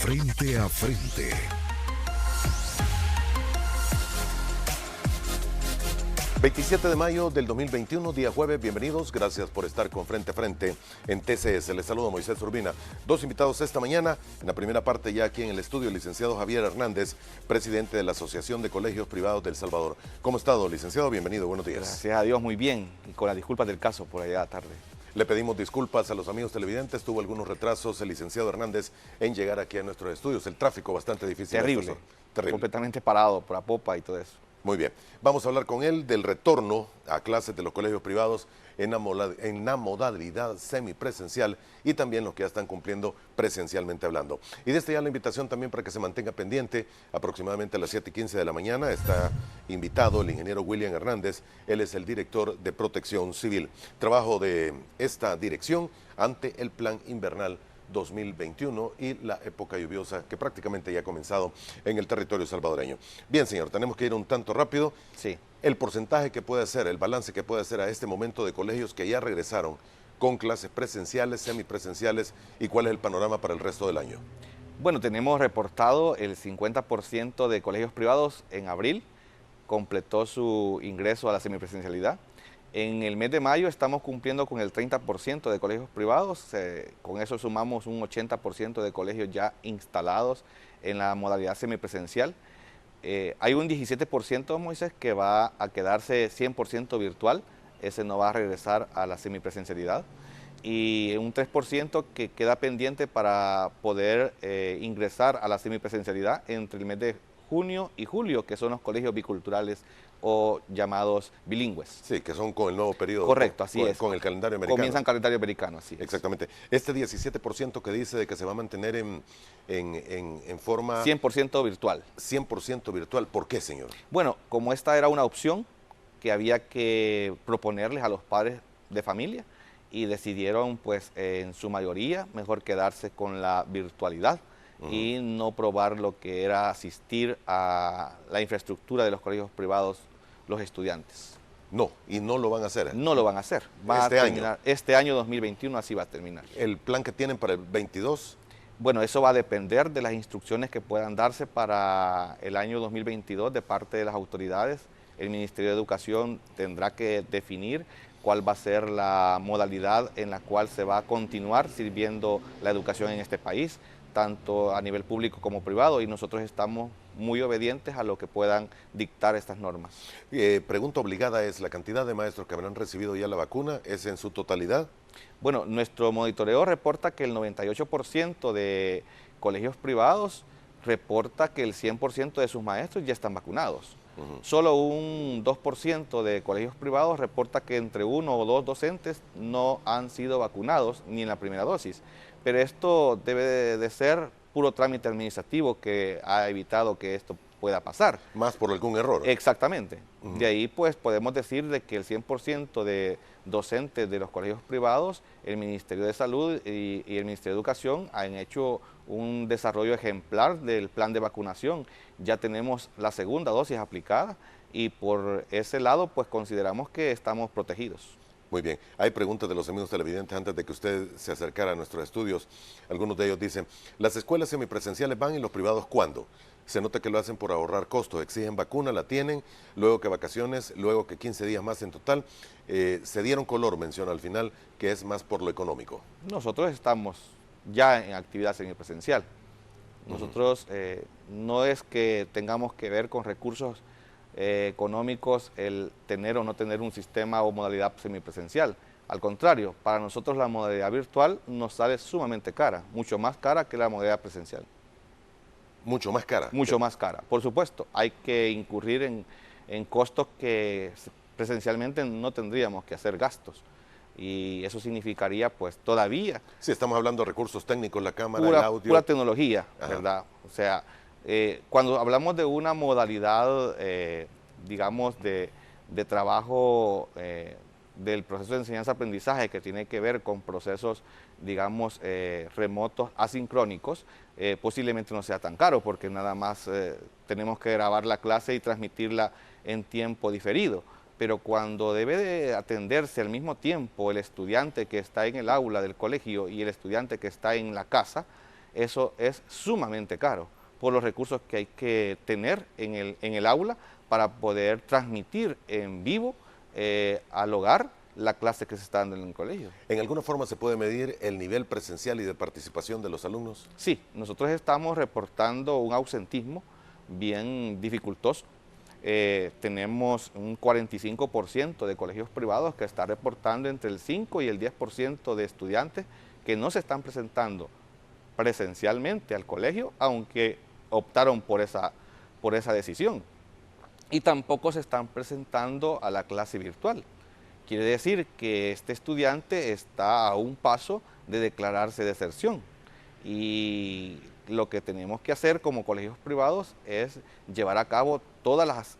Frente a Frente. ...27 de mayo del 2021, día jueves, bienvenidos, gracias por estar con Frente a Frente en TCS. Les saludo Moisés Urbina. Dos invitados esta mañana, en la primera parte ya aquí en el estudio, el licenciado Javier Hernández, presidente de la Asociación de Colegios Privados del Salvador. ¿Cómo ha estado, licenciado? Bienvenido, buenos días. Gracias a Dios, muy bien, y con las disculpas del caso por allá tarde. Le pedimos disculpas a los amigos televidentes, tuvo algunos retrasos el licenciado Hernández en llegar aquí a nuestros estudios, el tráfico bastante difícil. Terrible, completamente parado por Apopa y todo eso. Muy bien, vamos a hablar con él del retorno a clases de los colegios privados en la modalidad semipresencial y también los que ya están cumpliendo presencialmente hablando. Y desde ya la invitación también para que se mantenga pendiente, aproximadamente a las 7:15 de la mañana está invitado el ingeniero William Hernández, él es el director de Protección Civil. Trabajo de esta dirección ante el Plan Invernal 2021 y la época lluviosa que prácticamente ya ha comenzado en el territorio salvadoreño. Bien, señor, tenemos que ir un tanto rápido. Sí. El porcentaje que puede hacer, el balance que puede hacer a este momento de colegios que ya regresaron con clases presenciales, semipresenciales, y cuál es el panorama para el resto del año. Bueno, tenemos reportado el 50% de colegios privados en abril, completó su ingreso a la semipresencialidad. En el mes de mayo estamos cumpliendo con el 30% de colegios privados, con eso sumamos un 80% de colegios ya instalados en la modalidad semipresencial. Hay un 17%, Moisés, que va a quedarse 100% virtual, ese no va a regresar a la semipresencialidad, y un 3% que queda pendiente para poder ingresar a la semipresencialidad entre el mes de junio y julio, que son los colegios biculturales o llamados bilingües. Sí, que son con el nuevo periodo. Correcto, así es. Con el calendario americano. Comienzan calendario americano, así es. Exactamente. Este 17% que dice de que se va a mantener en forma... 100% virtual. 100% virtual. ¿Por qué, señor? Bueno, como esta era una opción que había que proponerles a los padres de familia y decidieron, pues, en su mayoría, mejor quedarse con la virtualidad y no probar lo que era asistir a la infraestructura de los colegios privados los estudiantes. No, y no lo van a hacer. No lo van a hacer. Este año 2021 así va a terminar. ¿El plan que tienen para el 22? Bueno, eso va a depender de las instrucciones que puedan darse para el año 2022 de parte de las autoridades. El Ministerio de Educación tendrá que definir cuál va a ser la modalidad en la cual se va a continuar sirviendo la educación en este país, tanto a nivel público como privado, y nosotros estamos muy obedientes a lo que puedan dictar estas normas. Pregunta obligada es, ¿la cantidad de maestros que habrán recibido ya la vacuna es en su totalidad? Bueno, nuestro monitoreo reporta que el 98% de colegios privados reporta que el 100% de sus maestros ya están vacunados. Solo un 2% de colegios privados reporta que entre 1 o 2 docentes no han sido vacunados ni en la primera dosis. Pero esto debe de ser puro trámite administrativo que ha evitado que esto pueda pasar. Más por algún error. Exactamente. De ahí pues podemos decir de que el 100% de docentes de los colegios privados, el Ministerio de Salud y el Ministerio de Educación han hecho un desarrollo ejemplar del plan de vacunación. Ya tenemos la segunda dosis aplicada y por ese lado pues consideramos que estamos protegidos. Muy bien. Hay preguntas de los amigos televidentes antes de que usted se acercara a nuestros estudios. Algunos de ellos dicen, ¿las escuelas semipresenciales van y los privados cuándo? Se nota que lo hacen por ahorrar costos, exigen vacuna, la tienen, luego que vacaciones, luego que 15 días más en total. Se dieron color, menciona al final, que es más por lo económico. Nosotros estamos ya en actividad semipresencial. Nosotros no es que tengamos que ver con recursos económicos el tener o no tener un sistema o modalidad semipresencial. Al contrario, para nosotros la modalidad virtual nos sale sumamente cara, mucho más cara que la modalidad presencial. ¿Mucho más cara? Mucho más cara. Por supuesto, hay que incurrir en costos que presencialmente no tendríamos que hacer gastos. Y eso significaría, pues, todavía... Sí, estamos hablando de recursos técnicos, la cámara, el audio. Pura tecnología, Ajá. ¿verdad? O sea, cuando hablamos de una modalidad, digamos, de trabajo del proceso de enseñanza-aprendizaje que tiene que ver con procesos, digamos, remotos, asincrónicos, posiblemente no sea tan caro porque nada más tenemos que grabar la clase y transmitirla en tiempo diferido. Pero cuando debe de atenderse al mismo tiempo el estudiante que está en el aula del colegio y el estudiante que está en la casa, eso es sumamente caro por los recursos que hay que tener en el aula para poder transmitir en vivo al hogar la clase que se está dando en el colegio. ¿En alguna forma se puede medir el nivel presencial y de participación de los alumnos? Sí, nosotros estamos reportando un ausentismo bien dificultoso. Tenemos un 45% de colegios privados que está reportando entre el 5 y el 10% de estudiantes que no se están presentando presencialmente al colegio, aunque optaron por esa decisión. Y tampoco se están presentando a la clase virtual. Quiere decir que este estudiante está a un paso de declararse deserción. Y lo que tenemos que hacer como colegios privados es llevar a cabo todas las,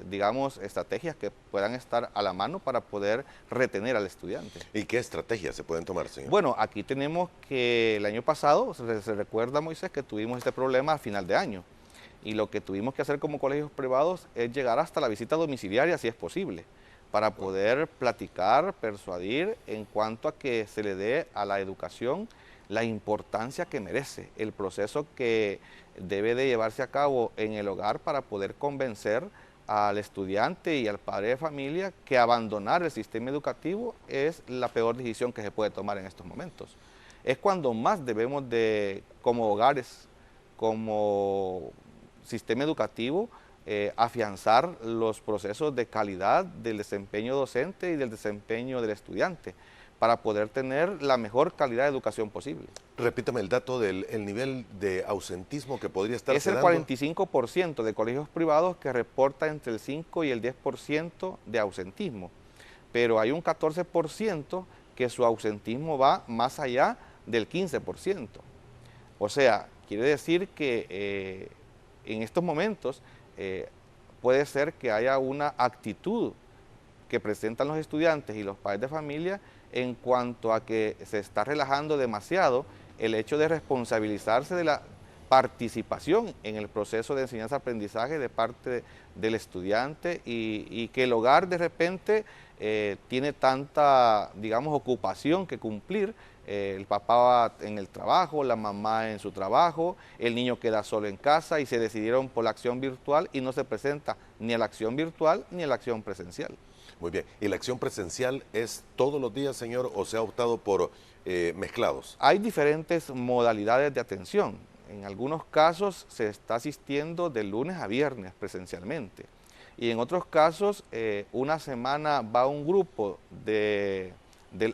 digamos, estrategias que puedan estar a la mano para poder retener al estudiante. ¿Y qué estrategias se pueden tomar, señor? Bueno, aquí tenemos que el año pasado, se recuerda, Moisés, que tuvimos este problema a final de año. Y lo que tuvimos que hacer como colegios privados es llegar hasta la visita domiciliaria, si es posible, para poder platicar, persuadir en cuanto a que se le dé a la educación la importancia que merece, el proceso que debe de llevarse a cabo en el hogar para poder convencer al estudiante y al padre de familia que abandonar el sistema educativo es la peor decisión que se puede tomar en estos momentos. Es cuando más debemos de, como hogares, como sistema educativo, afianzar los procesos de calidad del desempeño docente y del desempeño del estudiante para poder tener la mejor calidad de educación posible. Repítame el dato del nivel de ausentismo que podría estar Es el 45% de colegios privados que reporta entre el 5 y el 10% de ausentismo, pero hay un 14% que su ausentismo va más allá del 15%. O sea, quiere decir que en estos momentos puede ser que haya una actitud que presentan los estudiantes y los padres de familia en cuanto a que se está relajando demasiado el hecho de responsabilizarse de la participación en el proceso de enseñanza-aprendizaje de parte del estudiante y que el hogar de repente tiene tanta, digamos, ocupación que cumplir. El papá va en el trabajo, la mamá en su trabajo, el niño queda solo en casa y se decidieron por la acción virtual y no se presenta ni a la acción virtual ni a la acción presencial. Muy bien. ¿Y la acción presencial es todos los días, señor, o se ha optado por mezclados? Hay diferentes modalidades de atención. En algunos casos se está asistiendo de lunes a viernes presencialmente. Y en otros casos, una semana va un grupo del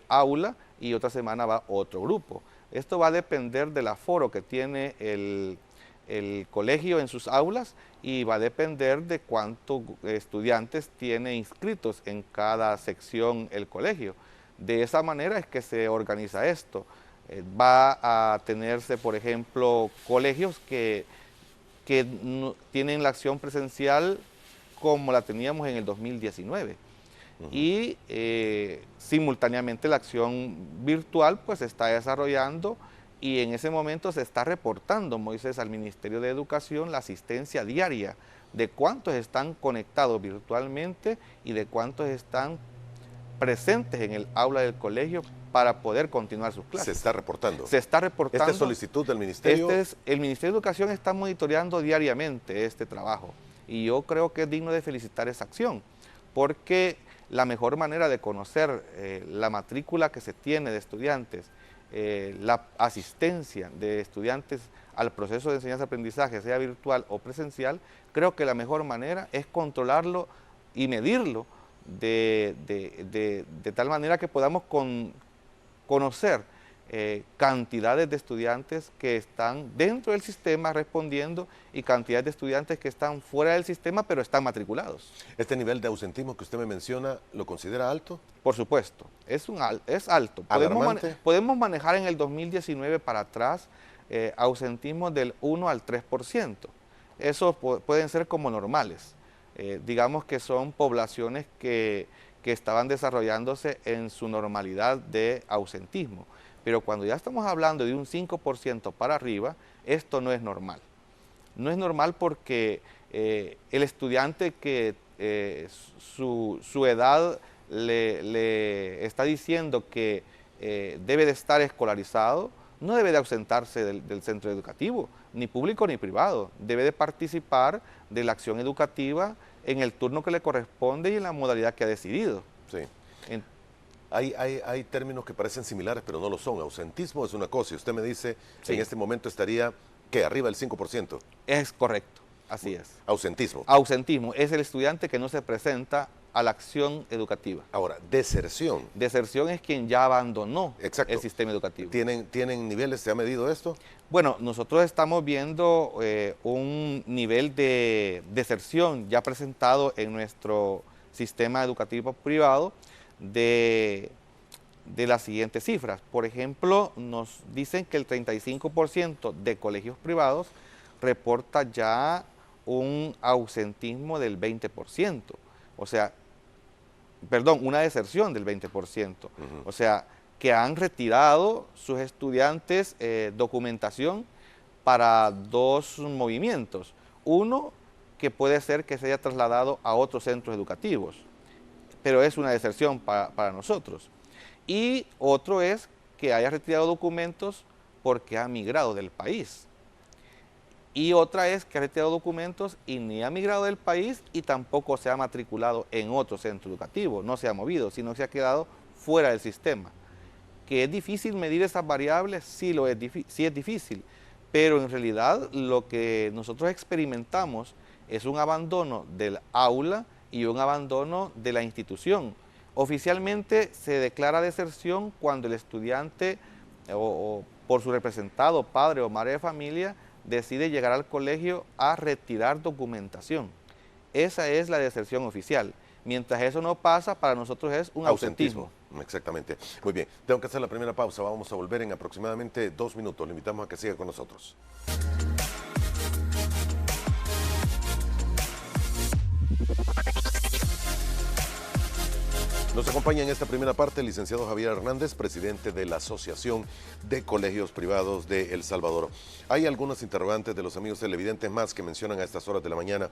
aula y otra semana va otro grupo. Esto va a depender del aforo que tiene el colegio en sus aulas y va a depender de cuántos estudiantes tiene inscritos en cada sección el colegio. De esa manera es que se organiza esto. Va a tenerse, por ejemplo, colegios que tienen la acción presencial como la teníamos en el 2019. Y simultáneamente la acción virtual pues se está desarrollando y en ese momento se está reportando, Moisés, al Ministerio de Educación la asistencia diaria de cuántos están conectados virtualmente y de cuántos están presentes en el aula del colegio para poder continuar sus clases. ¿Se está reportando? Se está reportando. ¿Esta es solicitud del Ministerio? El Ministerio de Educación está monitoreando diariamente este trabajo y yo creo que es digno de felicitar esa acción, porque la mejor manera de conocer la matrícula que se tiene de estudiantes, la asistencia de estudiantes al proceso de enseñanza-aprendizaje, sea virtual o presencial, creo que la mejor manera es controlarlo y medirlo de tal manera que podamos conocer cantidades de estudiantes que están dentro del sistema respondiendo y cantidades de estudiantes que están fuera del sistema pero están matriculados. ¿Este nivel de ausentismo que usted me menciona lo considera alto? Por supuesto, es alto. Podemos manejar en el 2019 para atrás ausentismos del 1 al 3%. Esos pueden ser como normales. Digamos que son poblaciones que estaban desarrollándose en su normalidad de ausentismo. Pero cuando ya estamos hablando de un 5% para arriba, esto no es normal. No es normal porque el estudiante que su edad le está diciendo que debe de estar escolarizado, no debe de ausentarse del centro educativo, ni público ni privado. Debe de participar de la acción educativa en el turno que le corresponde y en la modalidad que ha decidido. Sí. En- Hay términos que parecen similares, pero no lo son. Ausentismo es una cosa y usted me dice, Sí. en este momento estaría, ¿qué? Arriba del 5%. Es correcto, así es. Ausentismo. Ausentismo es el estudiante que no se presenta a la acción educativa. Ahora, deserción. Deserción es quien ya abandonó Exacto. el sistema educativo. ¿Tienen niveles? ¿Se ha medido esto? Bueno, nosotros estamos viendo un nivel de deserción ya presentado en nuestro sistema educativo privado de las siguientes cifras. Por ejemplo, nos dicen que el 35% de colegios privados reporta ya un ausentismo del 20%. O sea, perdón, una deserción del 20%. O sea, que han retirado sus estudiantes documentación para dos movimientos. Uno, que puede ser que se haya trasladado a otros centros educativos, pero es una deserción para nosotros. Y otro es que haya retirado documentos porque ha migrado del país. Y otra es que ha retirado documentos y ni ha migrado del país y tampoco se ha matriculado en otro centro educativo, no se ha movido, sino que se ha quedado fuera del sistema. ¿Que es difícil medir esas variables? Sí, sí es difícil, pero en realidad lo que nosotros experimentamos es un abandono del aula y un abandono de la institución. Oficialmente se declara deserción cuando el estudiante o por su representado, padre o madre de familia, decide llegar al colegio a retirar documentación. Esa es la deserción oficial. Mientras eso no pasa, para nosotros es un ausentismo. Exactamente. Muy bien. Tengo que hacer la primera pausa. Vamos a volver en aproximadamente 2 minutos. Le invitamos a que siga con nosotros. Nos acompaña en esta primera parte el licenciado Javier Hernández, presidente de la Asociación de Colegios Privados de El Salvador. Hay algunas interrogantes de los amigos televidentes más que mencionan a estas horas de la mañana.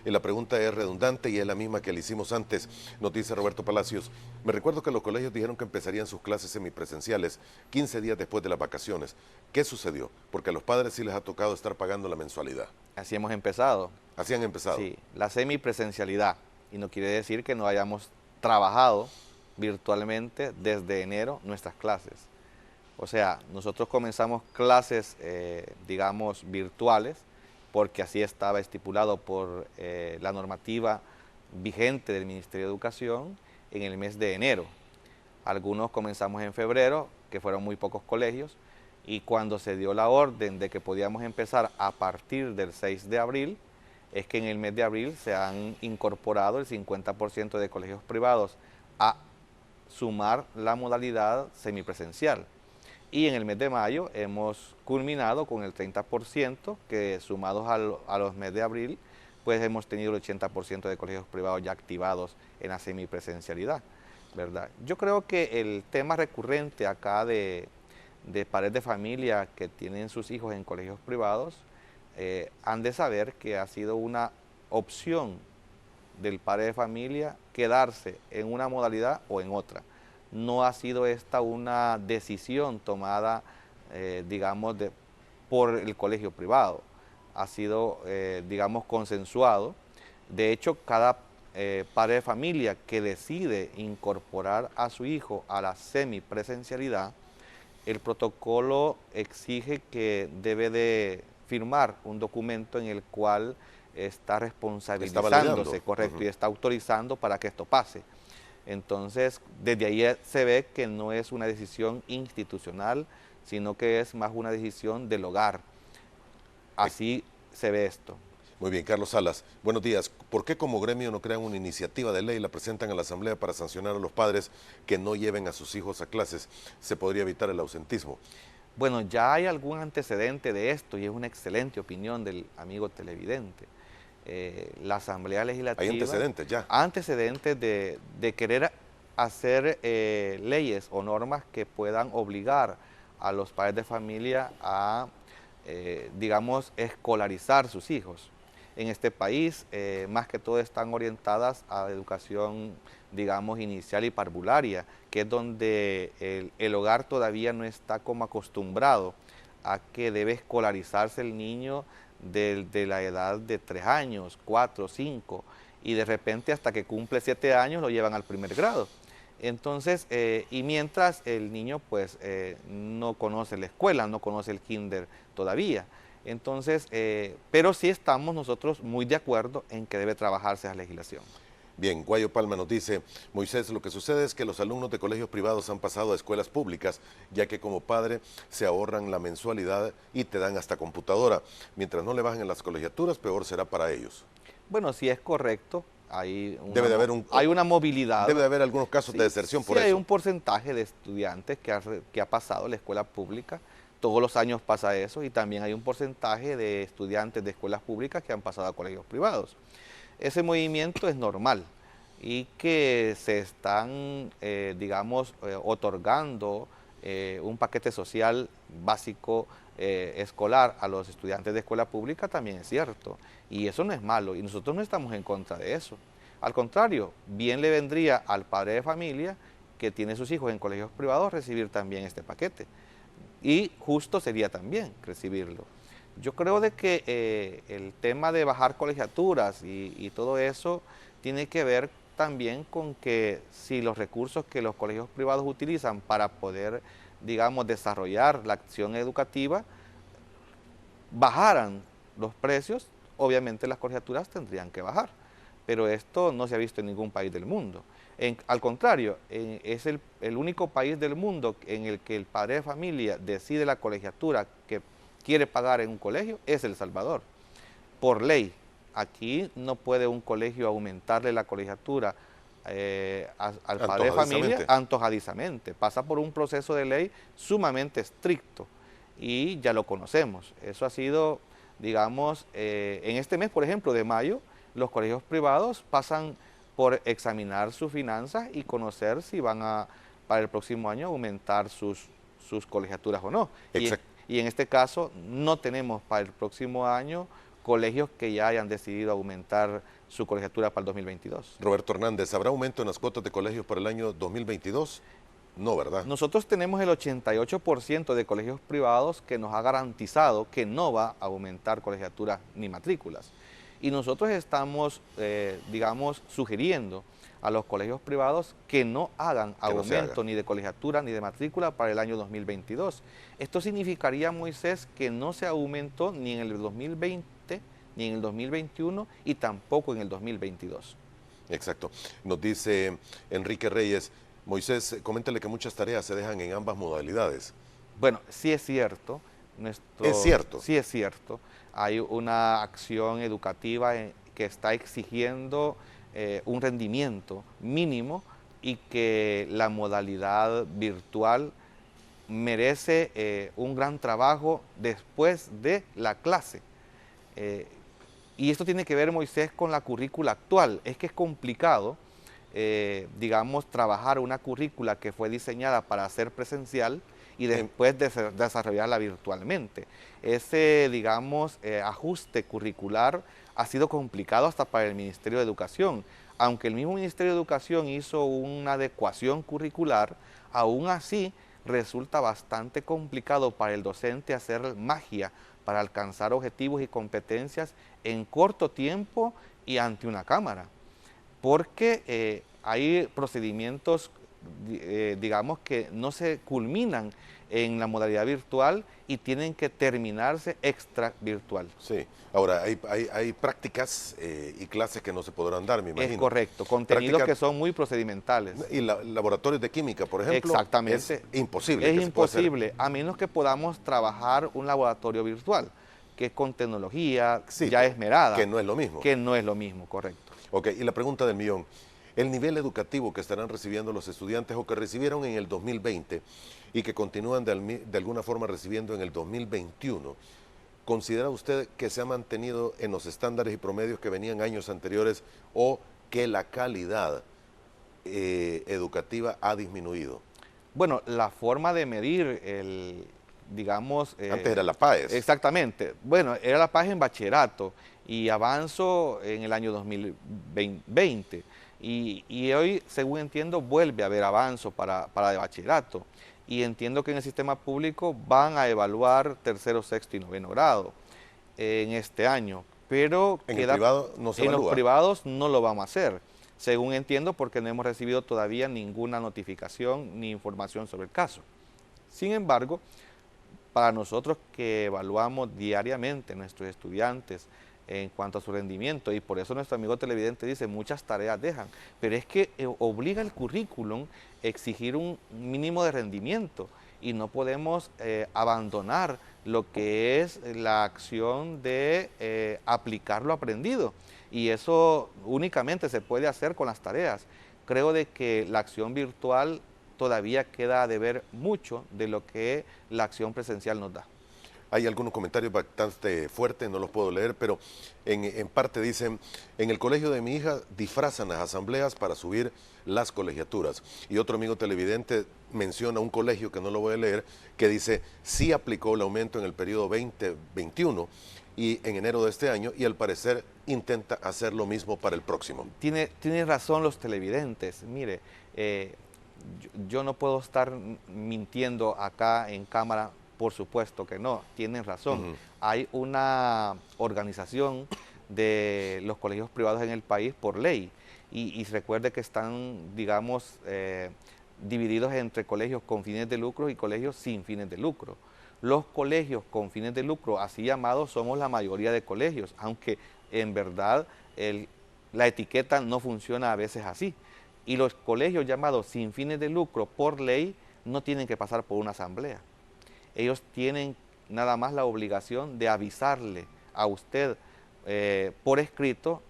La pregunta es redundante y es la misma que le hicimos antes. Nos dice Roberto Palacios: me recuerdo que los colegios dijeron que empezarían sus clases semipresenciales 15 días después de las vacaciones. ¿Qué sucedió? Porque a los padres sí les ha tocado estar pagando la mensualidad. Así hemos empezado. Así han empezado. Sí, la semipresencialidad. Y no quiere decir que no hayamos trabajado virtualmente desde enero nuestras clases. O sea, nosotros comenzamos clases, digamos, virtuales, porque así estaba estipulado por la normativa vigente del Ministerio de Educación en el mes de enero. Algunos comenzamos en febrero, que fueron muy pocos colegios, y cuando se dio la orden de que podíamos empezar a partir del 6 de abril, es que en el mes de abril se han incorporado el 50% de colegios privados a sumar la modalidad semipresencial. Y en el mes de mayo hemos culminado con el 30%, que sumados a los meses de abril, pues hemos tenido el 80% de colegios privados ya activados en la semipresencialidad, ¿verdad? Yo creo que el tema recurrente acá de padres de familia que tienen sus hijos en colegios privados, han de saber que ha sido una opción del padre de familia quedarse en una modalidad o en otra. No ha sido esta una decisión tomada, digamos, por el colegio privado. Ha sido, digamos, consensuado. De hecho, cada padre de familia que decide incorporar a su hijo a la semipresencialidad, el protocolo exige que debe de firmar un documento en el cual está responsabilizándose, correcto, y está autorizando para que esto pase. Entonces, desde ahí se ve que no es una decisión institucional, sino que es más una decisión del hogar. Así se ve esto. Muy bien, Carlos Salas, buenos días. ¿Por qué como gremio no crean una iniciativa de ley y la presentan a la Asamblea para sancionar a los padres que no lleven a sus hijos a clases? Se podría evitar el ausentismo. Bueno, ya hay algún antecedente de esto y es una excelente opinión del amigo televidente. La Asamblea Legislativa... ¿Hay antecedentes ya? Antecedentes de querer hacer leyes o normas que puedan obligar a los padres de familia a, digamos, escolarizar sus hijos. en este país, más que todo están orientadas a educación, digamos, inicial y parvularia, que es donde el hogar todavía no está como acostumbrado a que debe escolarizarse el niño de la edad de 3 años, 4, 5, y de repente hasta que cumple 7 años lo llevan al primer grado. Entonces, y mientras el niño pues no conoce la escuela, no conoce el kinder todavía. Entonces, pero sí estamos nosotros muy de acuerdo en que debe trabajarse esa legislación. Bien, Guayo Palma nos dice, Moisés, lo que sucede es que los alumnos de colegios privados han pasado a escuelas públicas, ya que como padre se ahorran la mensualidad y te dan hasta computadora. Mientras no le bajen las colegiaturas, peor será para ellos. Bueno, si es correcto, hay hay una movilidad. Debe de haber algunos casos de deserción por eso. Hay un porcentaje de estudiantes que ha pasado la escuela pública. Todos los años pasa eso, y también hay un porcentaje de estudiantes de escuelas públicas que han pasado a colegios privados. Ese movimiento es normal y que se están, digamos, otorgando un paquete social básico escolar a los estudiantes de escuela pública también es cierto, y eso no es malo, y nosotros no estamos en contra de eso. Al contrario, bien le vendría al padre de familia que tiene sus hijos en colegios privados recibir también este paquete, y justo sería también recibirlo. Yo creo de que el tema de bajar colegiaturas y todo eso tiene que ver también con que si los recursos que los colegios privados utilizan para poder, digamos, desarrollar la acción educativa, bajaran los precios, obviamente las colegiaturas tendrían que bajar. Pero esto no se ha visto en ningún país del mundo. Al contrario, es el único país del mundo en el que el padre de familia decide la colegiatura que quiere pagar en un colegio, es El Salvador. Por ley, aquí no puede un colegio aumentarle la colegiatura al padre de familia antojadizamente. Pasa por un proceso de ley sumamente estricto y ya lo conocemos. Eso ha sido, digamos, en este mes, por ejemplo, de mayo, los colegios privados pasan por examinar sus finanzas y conocer si van a, para el próximo año, aumentar sus colegiaturas o no. Y en este caso no tenemos para el próximo año colegios que ya hayan decidido aumentar su colegiatura para el 2022. Roberto Hernández, ¿habrá aumento en las cuotas de colegios para el año 2022? No, ¿verdad? Nosotros tenemos el 88% de colegios privados que nos ha garantizado que no va a aumentar colegiaturas ni matrículas. Y nosotros estamos, digamos, sugiriendo a los colegios privados que no hagan aumento ni de colegiatura ni de matrícula para el año 2022. Esto significaría, Moisés, que no se aumentó ni en el 2020, ni en el 2021 y tampoco en el 2022. Exacto. Nos dice Enrique Reyes, Moisés, coméntale que muchas tareas se dejan en ambas modalidades. Bueno, sí es cierto. ¿Es cierto? Sí es cierto. Hay una acción educativa que está exigiendo un rendimiento mínimo y que la modalidad virtual merece un gran trabajo después de la clase. Y esto tiene que ver, Moisés, con la currícula actual. Es que es complicado, digamos, trabajar una currícula que fue diseñada para ser presencial y después desarrollarla virtualmente. Ese, digamos, ajuste curricular ha sido complicado hasta para el Ministerio de Educación. Aunque el mismo Ministerio de Educación hizo una adecuación curricular, aún así resulta bastante complicado para el docente hacer magia para alcanzar objetivos y competencias en corto tiempo y ante una cámara. Porque hay procedimientos, digamos, que no se culminan en la modalidad virtual y tienen que terminarse extra virtual. Sí, ahora hay prácticas y clases que no se podrán dar, me imagino. Es correcto, contenidos que son muy procedimentales. Y laboratorios de química, por ejemplo. Exactamente. Es imposible. Es imposible, a menos que podamos trabajar un laboratorio virtual, que es con tecnología ya esmerada. Que no es lo mismo. Que no es lo mismo, correcto. Ok, y la pregunta del millón. El nivel educativo que estarán recibiendo los estudiantes o que recibieron en el 2020 y que continúan de alguna forma recibiendo en el 2021, ¿considera usted que se ha mantenido en los estándares y promedios que venían años anteriores o que la calidad educativa ha disminuido? Bueno, la forma de medir digamos... Antes era la PAES. Exactamente. Bueno, era la PAES en bachillerato y avanzo en el año 2020. Y hoy, según entiendo, vuelve a haber avanzo para de bachillerato. Y entiendo que en el sistema público van a evaluar tercero, sexto y noveno grado en este año. Pero en el privado no se evalúa. En los privados no lo vamos a hacer, según entiendo, porque no hemos recibido todavía ninguna notificación ni información sobre el caso. Sin embargo, para nosotros que evaluamos diariamente a nuestros estudiantes en cuanto a su rendimiento, y por eso nuestro amigo televidente dice, muchas tareas dejan, pero es que obliga el currículum a exigir un mínimo de rendimiento y no podemos abandonar lo que es la acción de aplicar lo aprendido, y eso únicamente se puede hacer con las tareas. Creo de que la acción virtual todavía queda a deber mucho de lo que la acción presencial nos da. Hay algunos comentarios bastante fuertes, no los puedo leer, pero en parte dicen, en el colegio de mi hija disfrazan las asambleas para subir las colegiaturas. Y otro amigo televidente menciona un colegio, que no lo voy a leer, que dice, sí aplicó el aumento en el periodo 2021 y en enero de este año, y al parecer intenta hacer lo mismo para el próximo. Tiene razón los televidentes. Mire, yo no puedo estar mintiendo acá en cámara. Por supuesto que no, tienen razón. Hay una organización de los colegios privados en el país por ley y recuerde que están, digamos, divididos entre colegios con fines de lucro y colegios sin fines de lucro. Los colegios con fines de lucro, así llamados, somos la mayoría de colegios, aunque en verdad la etiqueta no funciona a veces así. Y los colegios llamados sin fines de lucro por ley no tienen que pasar por una asamblea. Ellos tienen nada más la obligación de avisarle a usted por escrito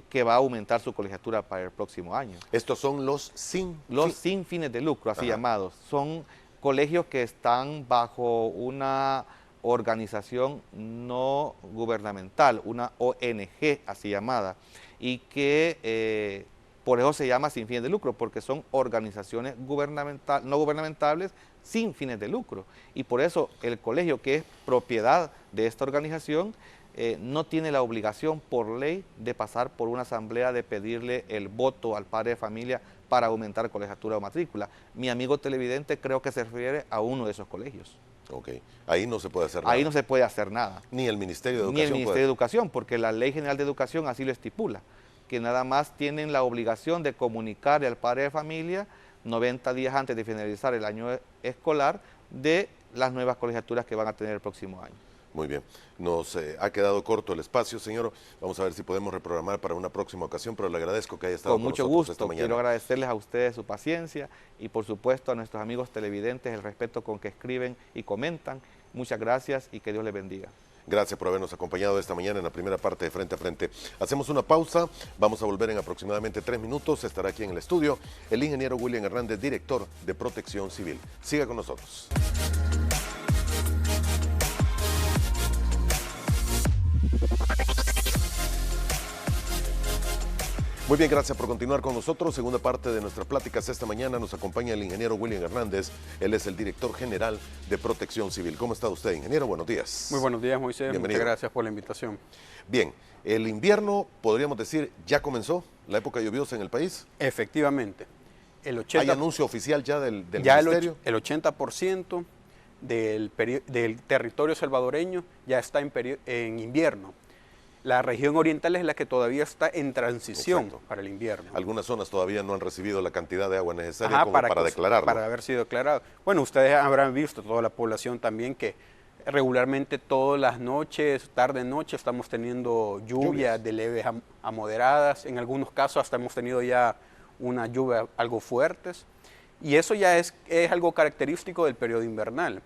que va a aumentar su colegiatura para el próximo año. Estos son los sin fines de lucro, así llamados. Son colegios que están bajo una organización no gubernamental, una ONG así llamada, y que por eso se llama sin fines de lucro, porque son organizaciones no gubernamentales sin fines de lucro. Y por eso el colegio, que es propiedad de esta organización, no tiene la obligación por ley de pasar por una asamblea, de pedirle el voto al padre de familia para aumentar colegiatura o matrícula. Mi amigo televidente creo que se refiere a uno de esos colegios. Ok, ahí no se puede hacer nada. Ahí no se puede hacer nada. Ni el Ministerio de Educación. Ni el Ministerio de Educación, porque la Ley General de Educación así lo estipula, que nada más tienen la obligación de comunicarle al padre de familia 90 días antes de finalizar el año escolar de las nuevas colegiaturas que van a tener el próximo año. Muy bien, nos ha quedado corto el espacio, señor. Vamos a ver si podemos reprogramar para una próxima ocasión, pero le agradezco que haya estado con nosotros esta mañana. Con mucho gusto, quiero agradecerles a ustedes su paciencia y por supuesto a nuestros amigos televidentes el respeto con que escriben y comentan. Muchas gracias y que Dios les bendiga. Gracias por habernos acompañado esta mañana en la primera parte de Frente a Frente. Hacemos una pausa, vamos a volver en aproximadamente 3 minutos. Estará aquí en el estudio el ingeniero William Hernández, director de Protección Civil. Siga con nosotros. Muy bien, gracias por continuar con nosotros. Segunda parte de nuestras pláticas esta mañana nos acompaña el ingeniero William Hernández. Él es el director general de Protección Civil. ¿Cómo está usted, ingeniero? Buenos días. Muy buenos días, Moisés. Bienvenido. Muchas gracias por la invitación. Bien, el invierno, podríamos decir, ya comenzó, la época lluviosa en el país. Efectivamente. ¿Hay anuncio oficial ya del ministerio? El 80% del territorio salvadoreño ya está en invierno. La región oriental es la que todavía está en transición para el invierno. Algunas zonas todavía no han recibido la cantidad de agua necesaria para declararlo. Para haber sido declarado. Bueno, ustedes habrán visto, toda la población también, que regularmente todas las noches, tarde-noche, estamos teniendo lluvias de leves a moderadas. En algunos casos hasta hemos tenido ya una lluvia algo fuertes. Y eso ya es algo característico del periodo invernal,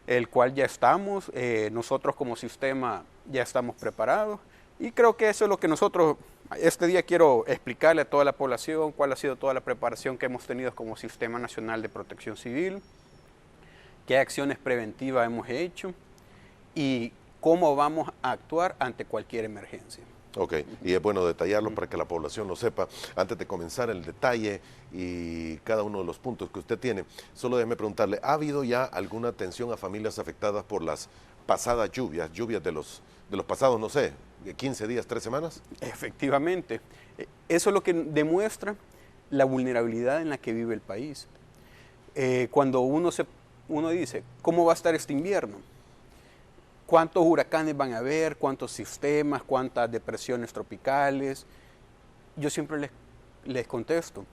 el cual ya estamos, nosotros como sistema ya estamos preparados. Y creo que eso es lo que nosotros, este día quiero explicarle a toda la población cuál ha sido toda la preparación que hemos tenido como Sistema Nacional de Protección Civil, qué acciones preventivas hemos hecho y cómo vamos a actuar ante cualquier emergencia. Ok, y es bueno detallarlo para que la población lo sepa. Antes de comenzar el detalle y cada uno de los puntos que usted tiene, solo déjeme preguntarle, ¿ha habido ya alguna atención a familias afectadas por las pasadas lluvias de los pasados, no sé, 15 días, 3 semanas? Efectivamente, eso es lo que demuestra la vulnerabilidad en la que vive el país. Cuando uno dice, ¿cómo va a estar este invierno? ¿Cuántos huracanes van a haber? ¿Cuántos sistemas? ¿Cuántas depresiones tropicales? Yo siempre les contesto,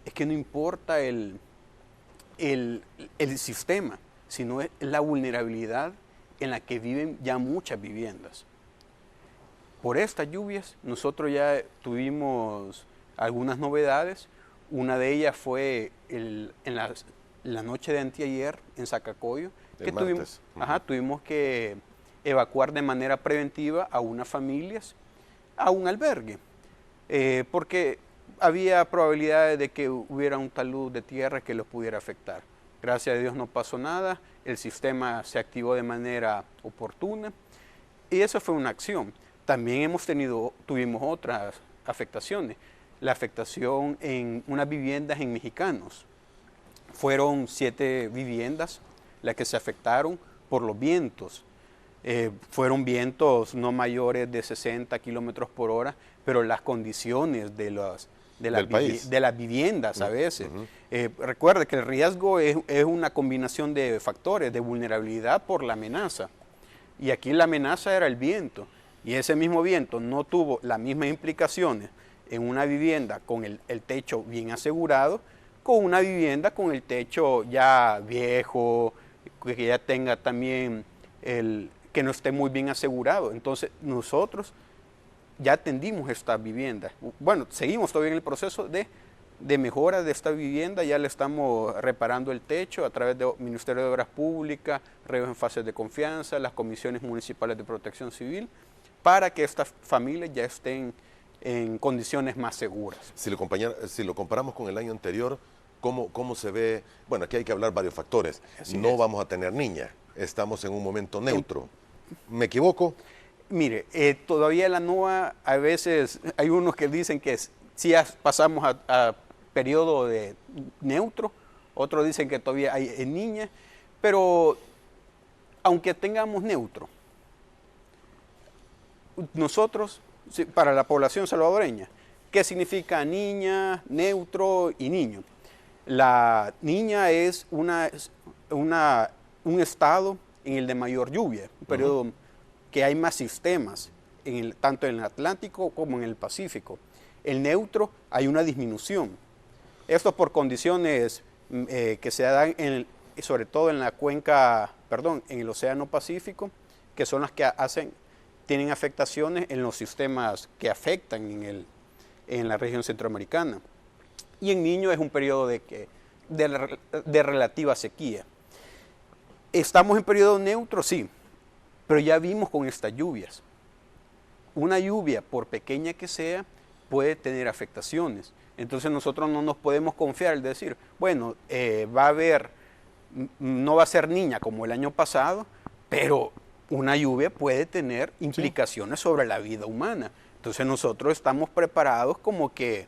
es que no importa el sistema, sino es la vulnerabilidad en la que viven ya muchas viviendas. Por estas lluvias nosotros ya tuvimos algunas novedades. Una de ellas fue en la noche de anteayer en Zacacoyo, que tuvimos que evacuar de manera preventiva a unas familias a un albergue, porque había probabilidades de que hubiera un talud de tierra que los pudiera afectar. Gracias a Dios no pasó nada, el sistema se activó de manera oportuna y eso fue una acción. También tuvimos otras afectaciones. La afectación en unas viviendas en Mexicanos. Fueron 7 viviendas las que se afectaron por los vientos. Fueron vientos no mayores de 60 kilómetros por hora, pero las condiciones de las viviendas a veces. Recuerde que el riesgo es una combinación de factores, de vulnerabilidad por la amenaza. Y aquí la amenaza era el viento. Y ese mismo viento no tuvo las mismas implicaciones en una vivienda con el techo bien asegurado, con una vivienda con el techo ya viejo, que ya tenga también que no esté muy bien asegurado. Entonces nosotros ya atendimos esta vivienda. Bueno, seguimos todavía en el proceso de mejora de esta vivienda, ya le estamos reparando el techo a través del Ministerio de Obras Públicas, reos en fases de confianza, las comisiones municipales de protección civil, para que estas familias ya estén en condiciones más seguras. Si lo comparamos con el año anterior, ¿cómo se ve? Bueno, aquí hay que hablar varios factores. No vamos a tener niña, estamos en un momento neutro. ¿Me equivoco? Mire, todavía la NOAA, a veces hay unos que dicen que sí pasamos a periodo de neutro, otros dicen que todavía hay niña, pero aunque tengamos neutro, nosotros, para la población salvadoreña, ¿qué significa niña, neutro y niño? La niña es un estado en el de mayor lluvia, un periodo que hay más sistemas, tanto en el Atlántico como en el Pacífico. El neutro hay una disminución. Esto por condiciones que se dan sobre todo en la cuenca, en el Océano Pacífico, que son las que tienen afectaciones en los sistemas que afectan en la región centroamericana. Y en niño es un periodo de relativa sequía. ¿Estamos en periodo neutro? Sí, pero ya vimos con estas lluvias. Una lluvia, por pequeña que sea, puede tener afectaciones. Entonces nosotros no nos podemos confiar en decir, bueno, no va a ser niña como el año pasado, pero una lluvia puede tener implicaciones sobre la vida humana. Entonces nosotros estamos preparados como que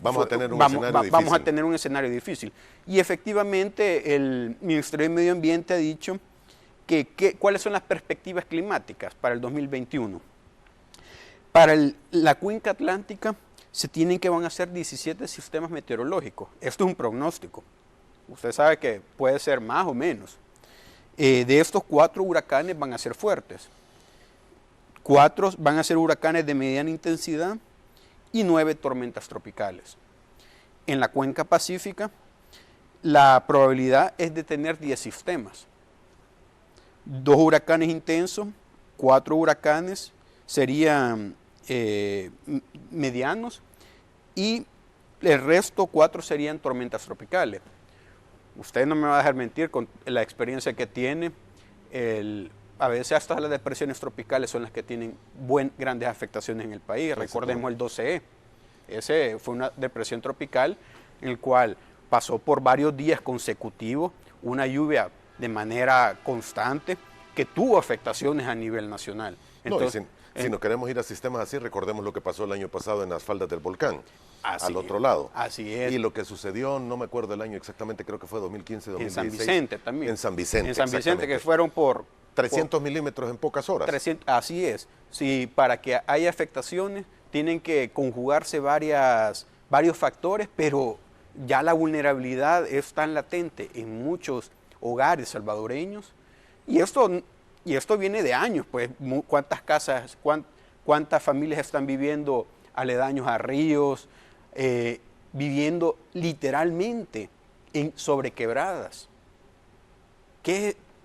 vamos a tener un escenario difícil. Y efectivamente el Ministerio de Medio Ambiente ha dicho cuáles son las perspectivas climáticas para el 2021. Para la cuenca atlántica van a ser 17 sistemas meteorológicos. Esto es un pronóstico. Usted sabe que puede ser más o menos. De estos 4 huracanes van a ser fuertes. 4 van a ser huracanes de mediana intensidad y 9 tormentas tropicales. En la cuenca pacífica, la probabilidad es de tener 10 sistemas. 2 huracanes intensos, 4 huracanes serían medianos y el resto 4 serían tormentas tropicales. Usted no me va a dejar mentir con la experiencia que tiene. A veces hasta las depresiones tropicales son las que tienen grandes afectaciones en el país. Recordemos el 12E. Ese fue una depresión tropical en el cual pasó por varios días consecutivos una lluvia de manera constante, que tuvo afectaciones a nivel nacional. Entonces, si no queremos ir a sistemas así, recordemos lo que pasó el año pasado en las faldas del volcán, al otro es, lado. Así es. Y lo que sucedió, no me acuerdo el año exactamente, creo que fue 2015, 2016. En San Vicente también. En San Vicente, En San Vicente, que fueron por 300 milímetros en pocas horas. 300, así es. Sí, para que haya afectaciones tienen que conjugarse varios factores, pero ya la vulnerabilidad es tan latente en muchos hogares salvadoreños. Y esto viene de años, pues, cuántas casas, cuántas familias están viviendo aledaños a ríos, viviendo literalmente sobre quebradas.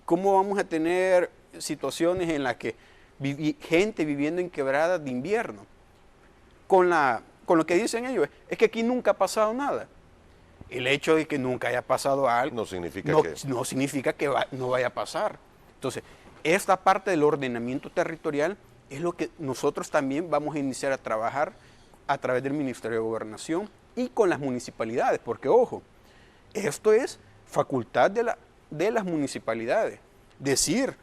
¿Cómo vamos a tener situaciones en las que gente viviendo en quebradas de invierno? Con lo que dicen ellos, es que aquí nunca ha pasado nada. El hecho de que nunca haya pasado algo no significa que no vaya a pasar. Entonces, esta parte del ordenamiento territorial es lo que nosotros también vamos a iniciar a trabajar a través del Ministerio de Gobernación y con las municipalidades, porque ojo, esto es facultad de las municipalidades, decir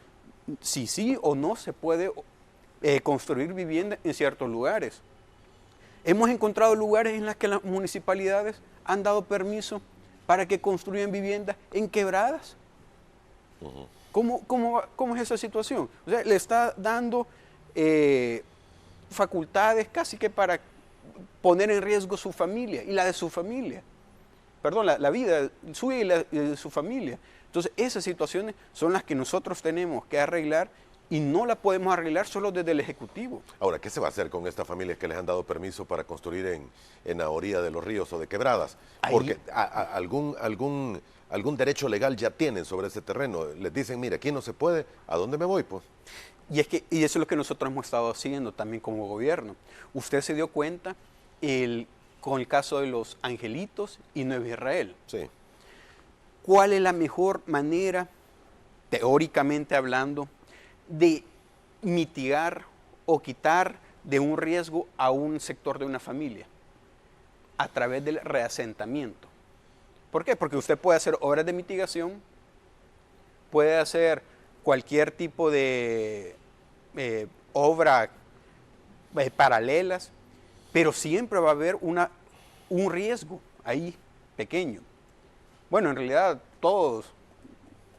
si sí o no se puede construir vivienda en ciertos lugares. Hemos encontrado lugares en los que las municipalidades han dado permiso para que construyan viviendas en quebradas. Uh-huh. ¿Cómo es esa situación? O sea, le está dando facultades casi que para poner en riesgo su familia y la de su familia. Perdón, la vida suya y la de su familia. Entonces, esas situaciones son las que nosotros tenemos que arreglar y no la podemos arreglar solo desde el Ejecutivo. Ahora, ¿qué se va a hacer con estas familias que les han dado permiso para construir en la orilla de los ríos o de quebradas? Porque algún derecho legal ya tienen sobre ese terreno. Les dicen, mire, aquí no se puede, ¿a dónde me voy, pues? Y eso es lo que nosotros hemos estado haciendo también como gobierno. Usted se dio cuenta con el caso de los Angelitos y Nueva Israel. Sí. ¿Cuál es la mejor manera, teóricamente hablando, de mitigar o quitar de un riesgo a un sector de una familia? A través del reasentamiento. ¿Por qué? Porque usted puede hacer obras de mitigación, puede hacer cualquier tipo de obra paralelas, pero siempre va a haber un riesgo ahí pequeño. Bueno, en realidad todos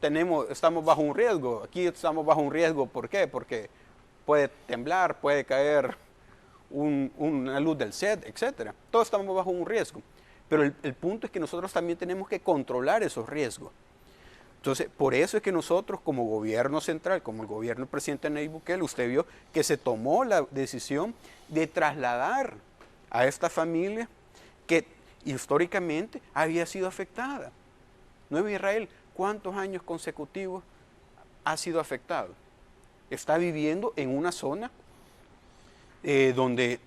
estamos bajo un riesgo. Aquí estamos bajo un riesgo, ¿por qué? Porque puede temblar, puede caer una luz del set, etc. Todos estamos bajo un riesgo. Pero el punto es que nosotros también tenemos que controlar esos riesgos. Entonces, por eso es que nosotros como gobierno central, como el gobierno del presidente Nayib Bukele, usted vio que se tomó la decisión de trasladar a esta familia que históricamente había sido afectada. Nueva Israel, ¿cuántos años consecutivos ha sido afectado? Está viviendo en una zona donde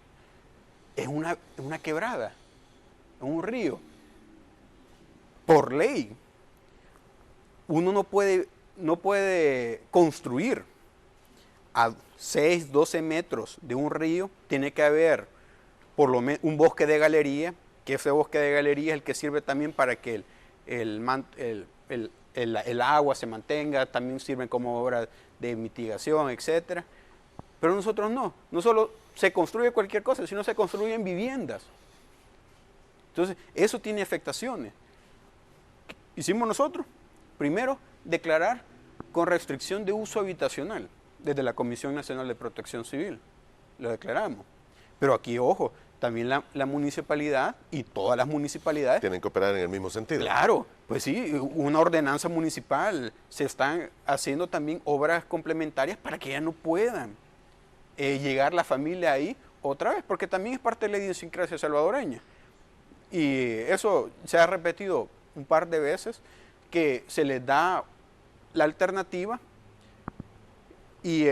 es una quebrada, un río. Por ley, uno no puede construir a 6, 12 metros de un río. Tiene que haber por lo menos un bosque de galería, que ese bosque de galería es el que sirve también para que el agua se mantenga, también sirven como obra de mitigación, etc. Pero nosotros no solo se construye cualquier cosa, sino se construyen viviendas. Entonces, eso tiene afectaciones. ¿Qué hicimos nosotros? Primero, declarar con restricción de uso habitacional desde la Comisión Nacional de Protección Civil. Lo declaramos. Pero aquí, ojo, también la municipalidad y todas las municipalidades tienen que operar en el mismo sentido. Claro, pues sí, una ordenanza municipal, se están haciendo también obras complementarias para que ya no puedan llegar la familia ahí otra vez, porque también es parte de la idiosincrasia salvadoreña. Y eso se ha repetido un par de veces, que se les da la alternativa y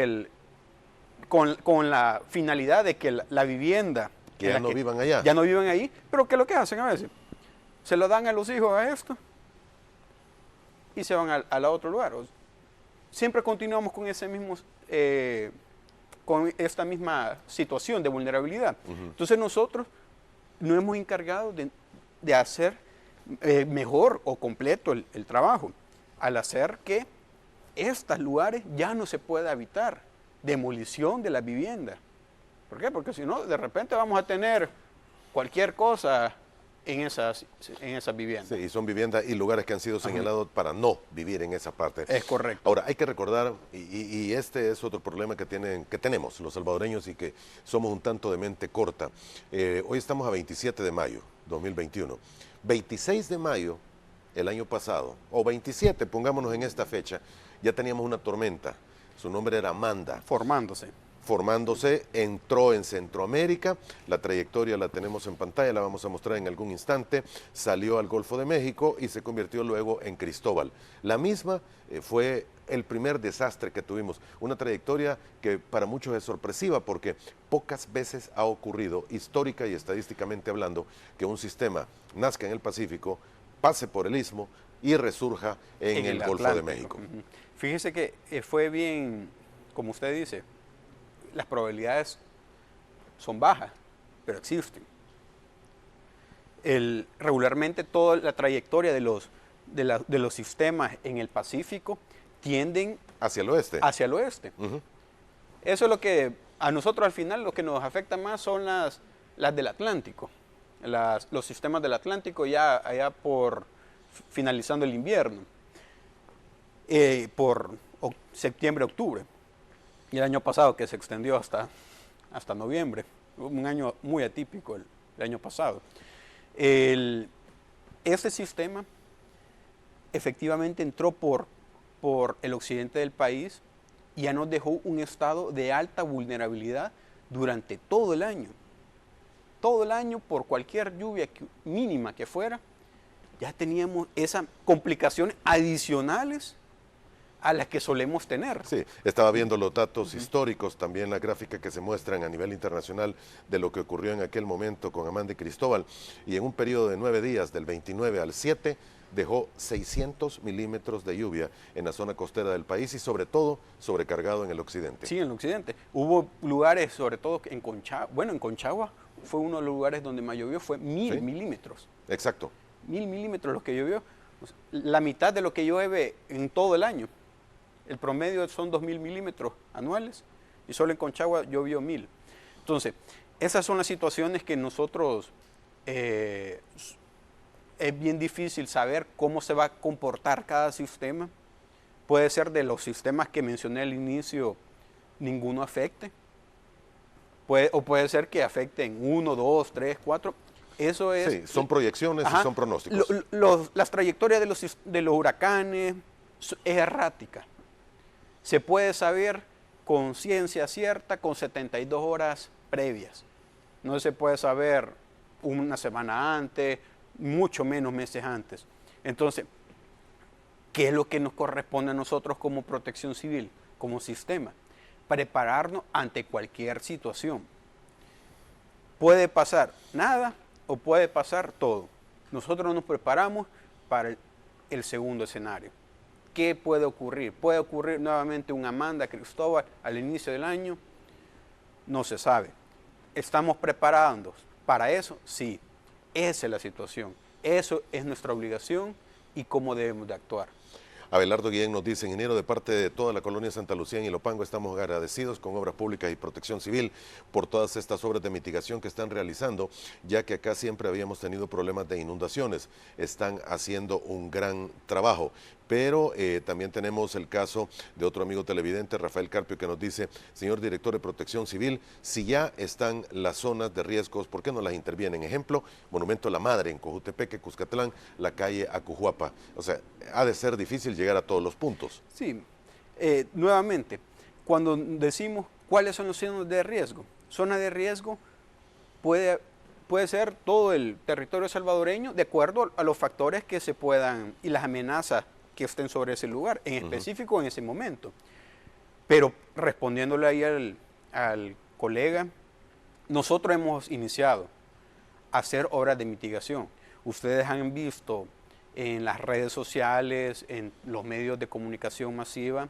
con la finalidad de que la vivienda que ya no vivan allá. Ya no viven ahí, pero ¿qué es lo que hacen a veces? Se lo dan a los hijos a esto y se van al otro lugar. Siempre continuamos con con esta misma situación de vulnerabilidad. Uh-huh. Entonces nosotros nos hemos encargado de hacer mejor o completo el trabajo, al hacer que estos lugares ya no se puede habitar. Demolición de la vivienda. ¿Por qué? Porque si no, de repente vamos a tener cualquier cosa en esas viviendas. Sí, y son viviendas y lugares que han sido señalados para no vivir en esa parte. Es correcto. Ahora, hay que recordar, y este es otro problema que tenemos los salvadoreños y que somos un tanto de mente corta. Hoy estamos a 27 de mayo, 2021. 26 de mayo, el año pasado, o 27, pongámonos en esta fecha, ya teníamos una tormenta. Su nombre era Amanda. Formándose, entró en Centroamérica, la trayectoria la tenemos en pantalla, la vamos a mostrar en algún instante, salió al Golfo de México y se convirtió luego en Cristóbal. La misma fue el primer desastre que tuvimos, una trayectoria que para muchos es sorpresiva porque pocas veces ha ocurrido, histórica y estadísticamente hablando, que un sistema nazca en el Pacífico, pase por el Istmo y resurja en el Golfo de México. Fíjese que fue bien, como usted dice, las probabilidades son bajas, pero existen. Regularmente toda la trayectoria de los sistemas en el Pacífico tienden hacia el oeste. Eso es lo que a nosotros al final lo que nos afecta más son las del Atlántico. Los sistemas del Atlántico ya allá por finalizando el invierno, por septiembre, octubre. Y el año pasado que se extendió hasta noviembre, un año muy atípico el año pasado. Este sistema efectivamente entró por el occidente del país y ya nos dejó un estado de alta vulnerabilidad durante todo el año. Todo el año, por cualquier lluvia mínima que fuera, ya teníamos esas complicaciones adicionales a las que solemos tener. Sí, estaba viendo los datos históricos, también la gráfica que se muestran a nivel internacional de lo que ocurrió en aquel momento con Amanda y Cristóbal, y en un periodo de 9 días, del 29 al 7, dejó 600 milímetros de lluvia en la zona costera del país y sobre todo sobrecargado en el occidente. Sí, en el occidente. Hubo lugares, sobre todo en Conchagua fue uno de los lugares donde más llovió, fue 1000 milímetros. Exacto. 1000 milímetros lo que llovió, la mitad de lo que llueve en todo el año. El promedio son 2000 milímetros anuales y solo en Conchagua llovió 1000. Entonces, esas son las situaciones que nosotros es bien difícil saber cómo se va a comportar cada sistema. Puede ser de los sistemas que mencioné al inicio, ninguno afecte. O puede ser que afecten 1, 2, 3, 4. Eso es. Sí, son proyecciones y son pronósticos. Las trayectorias de los huracanes es errática. Se puede saber con ciencia cierta con 72 horas previas. No se puede saber una semana antes, mucho menos meses antes. Entonces, ¿qué es lo que nos corresponde a nosotros como protección civil, como sistema? Prepararnos ante cualquier situación. Puede pasar nada o puede pasar todo. Nosotros nos preparamos para el segundo escenario. ¿Qué puede ocurrir? ¿Puede ocurrir nuevamente un Amanda, Cristóbal al inicio del año? No se sabe. ¿Estamos preparándonos para eso? Sí. Esa es la situación. Eso es nuestra obligación y cómo debemos de actuar. Abelardo Guillén nos dice: ingeniero, de parte de toda la colonia Santa Lucía en Ilopango estamos agradecidos con Obras Públicas y Protección Civil por todas estas obras de mitigación que están realizando, ya que acá siempre habíamos tenido problemas de inundaciones. Están haciendo un gran trabajo. Pero también tenemos el caso de otro amigo televidente, Rafael Carpio, que nos dice: señor director de Protección Civil, si ya están las zonas de riesgos, ¿por qué no las intervienen? Ejemplo, Monumento a la Madre en Cojutepeque, Cuscatlán, la calle Acujuapa. O sea, ha de ser difícil llegar a todos los puntos. Sí, nuevamente, cuando decimos cuáles son los zonas de riesgo, zona de riesgo puede ser todo el territorio salvadoreño de acuerdo a los factores que se puedan y las amenazas que estén sobre ese lugar, en específico en ese momento. Pero respondiéndole ahí al colega, nosotros hemos iniciado a hacer obras de mitigación. Ustedes han visto en las redes sociales, en los medios de comunicación masiva,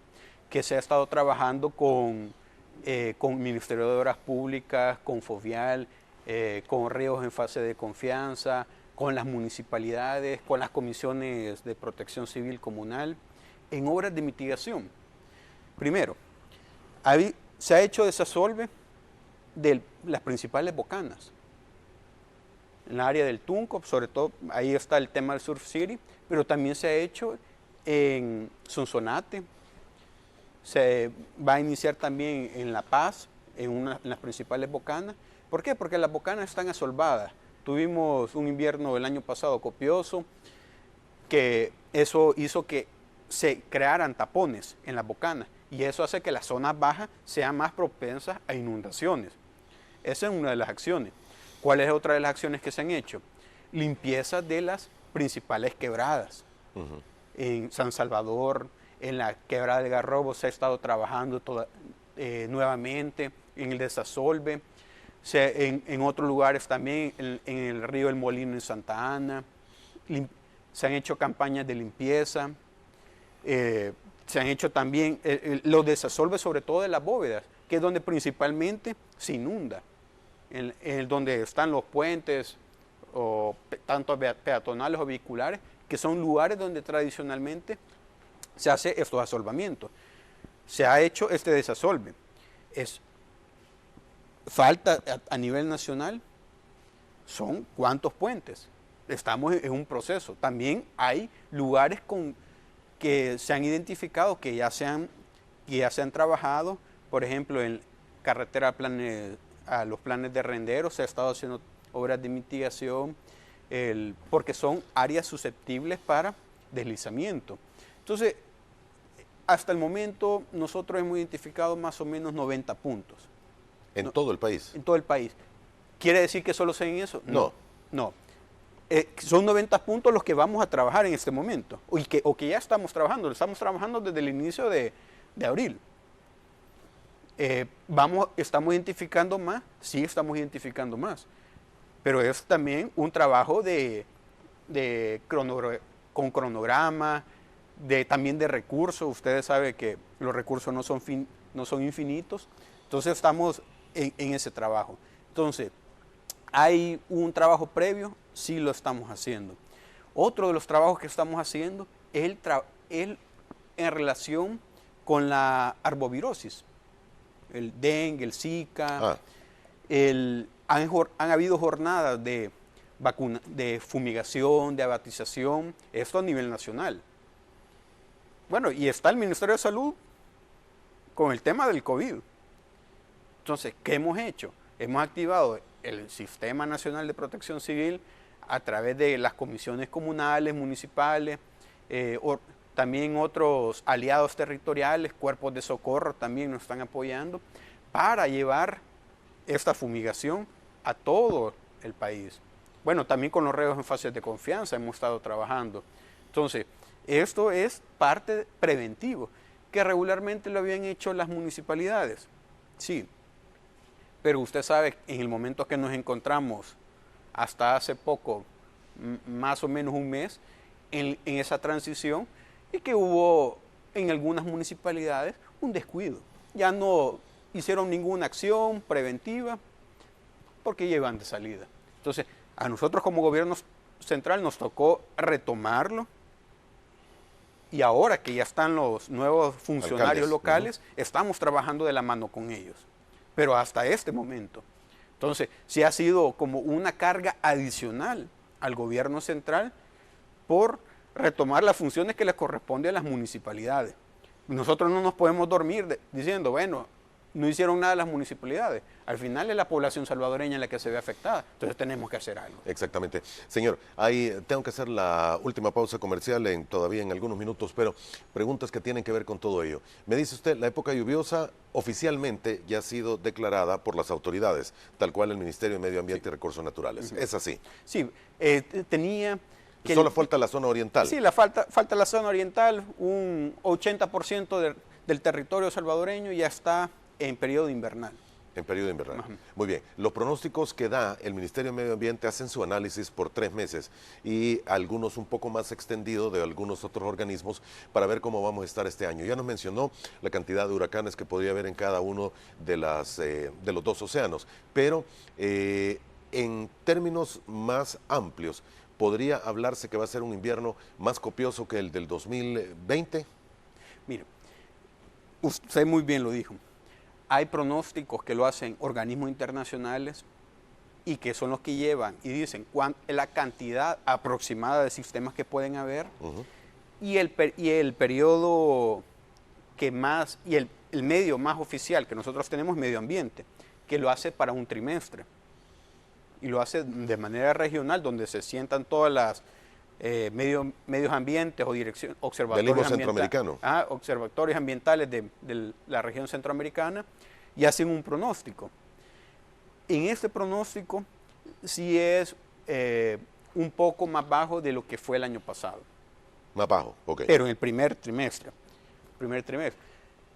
que se ha estado trabajando con Ministerio de Obras Públicas, con Fovial, con Ríos en fase de confianza, con las municipalidades, con las comisiones de protección civil comunal, en obras de mitigación. Primero, se ha hecho desasolve de las principales bocanas. En el área del Tunco, sobre todo, ahí está el tema del Surf City, pero también se ha hecho en Sonsonate, se va a iniciar también en La Paz, en las principales bocanas. ¿Por qué? Porque las bocanas están asolvadas. Tuvimos un invierno el año pasado copioso, que eso hizo que se crearan tapones en las bocanas, y eso hace que las zonas bajas sean más propensas a inundaciones. Esa es una de las acciones. ¿Cuál es otra de las acciones que se han hecho? Limpieza de las principales quebradas. En San Salvador, en la quebrada de Garrobo se ha estado trabajando nuevamente, en el desasolve, en otros lugares también, en el río El Molino en Santa Ana, se han hecho campañas de limpieza, se han hecho también los desasolves sobre todo de las bóvedas, que es donde principalmente se inunda, donde están los puentes, o tanto peatonales o vehiculares, que son lugares donde tradicionalmente se hace estos asolvamientos. Se ha hecho este desasolve. Falta a nivel nacional, son cuántos puentes. Estamos en un proceso. También hay lugares que se han identificado, que ya se han trabajado, por ejemplo, en carretera a los planes de Renderos, se ha estado haciendo obras de mitigación, porque son áreas susceptibles para deslizamiento. Entonces, hasta el momento nosotros hemos identificado más o menos 90 puntos. ¿En todo el país? En todo el país. ¿Quiere decir que solo sea en eso? No. No. Son 90 puntos los que vamos a trabajar en este momento, o que ya estamos trabajando. Estamos trabajando desde el inicio de abril. Estamos identificando más, sí estamos identificando más, pero es también un trabajo con cronograma, también de recursos. Ustedes saben que los recursos no son infinitos, entonces estamos en ese trabajo. Entonces, ¿hay un trabajo previo? Sí lo estamos haciendo. Otro de los trabajos que estamos haciendo es en relación con la arbovirosis, el dengue, el Zika. Han habido jornadas de fumigación, de abatización, esto a nivel nacional. Bueno, y está el Ministerio de Salud con el tema del COVID. Entonces, ¿qué hemos hecho? Hemos activado el Sistema Nacional de Protección Civil a través de las comisiones comunales, municipales, también otros aliados territoriales, cuerpos de socorro también nos están apoyando para llevar esta fumigación a todo el país. Bueno, también con los reos en fases de confianza hemos estado trabajando. Entonces, esto es parte preventivo, que regularmente lo habían hecho las municipalidades. Sí, pero usted sabe, en el momento que nos encontramos, hasta hace poco, más o menos un mes, en esa transición, y que hubo en algunas municipalidades un descuido. Ya no hicieron ninguna acción preventiva porque llevan de salida. Entonces, a nosotros como gobierno central nos tocó retomarlo, y ahora que ya están los nuevos funcionarios locales, estamos trabajando de la mano con ellos. Pero hasta este momento. Entonces, sí ha sido como una carga adicional al gobierno central por retomar las funciones que les corresponde a las municipalidades. Nosotros no nos podemos dormir diciendo, bueno, no hicieron nada las municipalidades. Al final es la población salvadoreña la que se ve afectada. Entonces tenemos que hacer algo. Exactamente. Señor, tengo que hacer la última pausa comercial todavía en algunos minutos, pero preguntas que tienen que ver con todo ello. Me dice usted, la época lluviosa oficialmente ya ha sido declarada por las autoridades, tal cual el Ministerio de Medio Ambiente y Recursos Naturales. ¿Es así? Sí, tenía... Solo falta la zona oriental. Sí, falta la zona oriental. Un 80% del territorio salvadoreño ya está en periodo invernal. En periodo invernal. Muy bien. Los pronósticos que da el Ministerio de Medio Ambiente hacen su análisis por 3 meses y algunos un poco más extendido de algunos otros organismos para ver cómo vamos a estar este año. Ya nos mencionó la cantidad de huracanes que podría haber en cada uno de los 2 océanos, pero en términos más amplios, ¿podría hablarse que va a ser un invierno más copioso que el del 2020? Mire, Usted muy bien lo dijo. Hay pronósticos que lo hacen organismos internacionales y que son los que llevan y dicen la cantidad aproximada de sistemas que pueden haber y el periodo que más, y el medio más oficial que nosotros tenemos es medio ambiente, que lo hace para un trimestre. Y lo hace de manera regional, donde se sientan todas las medios ambientes o observatorios ambientales de la región centroamericana y hacen un pronóstico. En este pronóstico sí es un poco más bajo de lo que fue el año pasado. Más bajo, ok. Pero en el primer trimestre.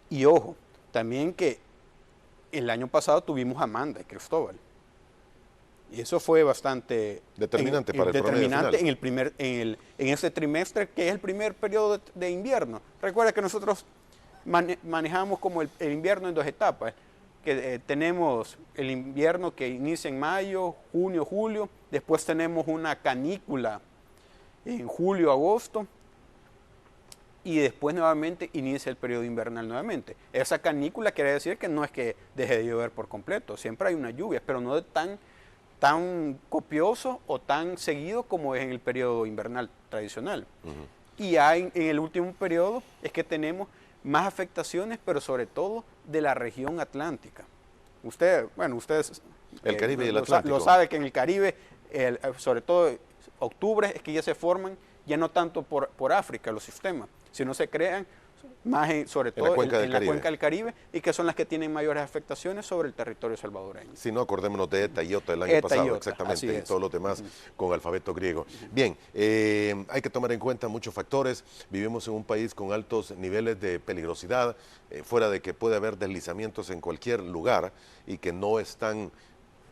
Y ojo, también que el año pasado tuvimos Amanda y Cristóbal. Y eso fue bastante determinante para el determinante en este trimestre, que es el primer periodo de invierno. Recuerda que nosotros manejamos como el invierno en dos etapas, que tenemos el invierno que inicia en mayo, junio, julio, después tenemos una canícula en julio, agosto, y después nuevamente inicia el periodo invernal nuevamente. Esa canícula quiere decir que no es que deje de llover por completo, siempre hay una lluvia, pero no tan copioso o tan seguido como es en el periodo invernal tradicional. Y en el último periodo es que tenemos más afectaciones, pero sobre todo de la región atlántica. Ustedes el Caribe y el Atlántico. Lo sabe que en el Caribe, sobre todo octubre, es que ya se forman, ya no tanto por África los sistemas, sino se crean más sobre todo en la cuenca del Caribe, y que son las que tienen mayores afectaciones sobre el territorio salvadoreño. Si no, acordémonos de Eta y Iota del año pasado, exactamente, y todos los demás con alfabeto griego. Bien, hay que tomar en cuenta muchos factores. Vivimos en un país con altos niveles de peligrosidad, fuera de que puede haber deslizamientos en cualquier lugar y que no están...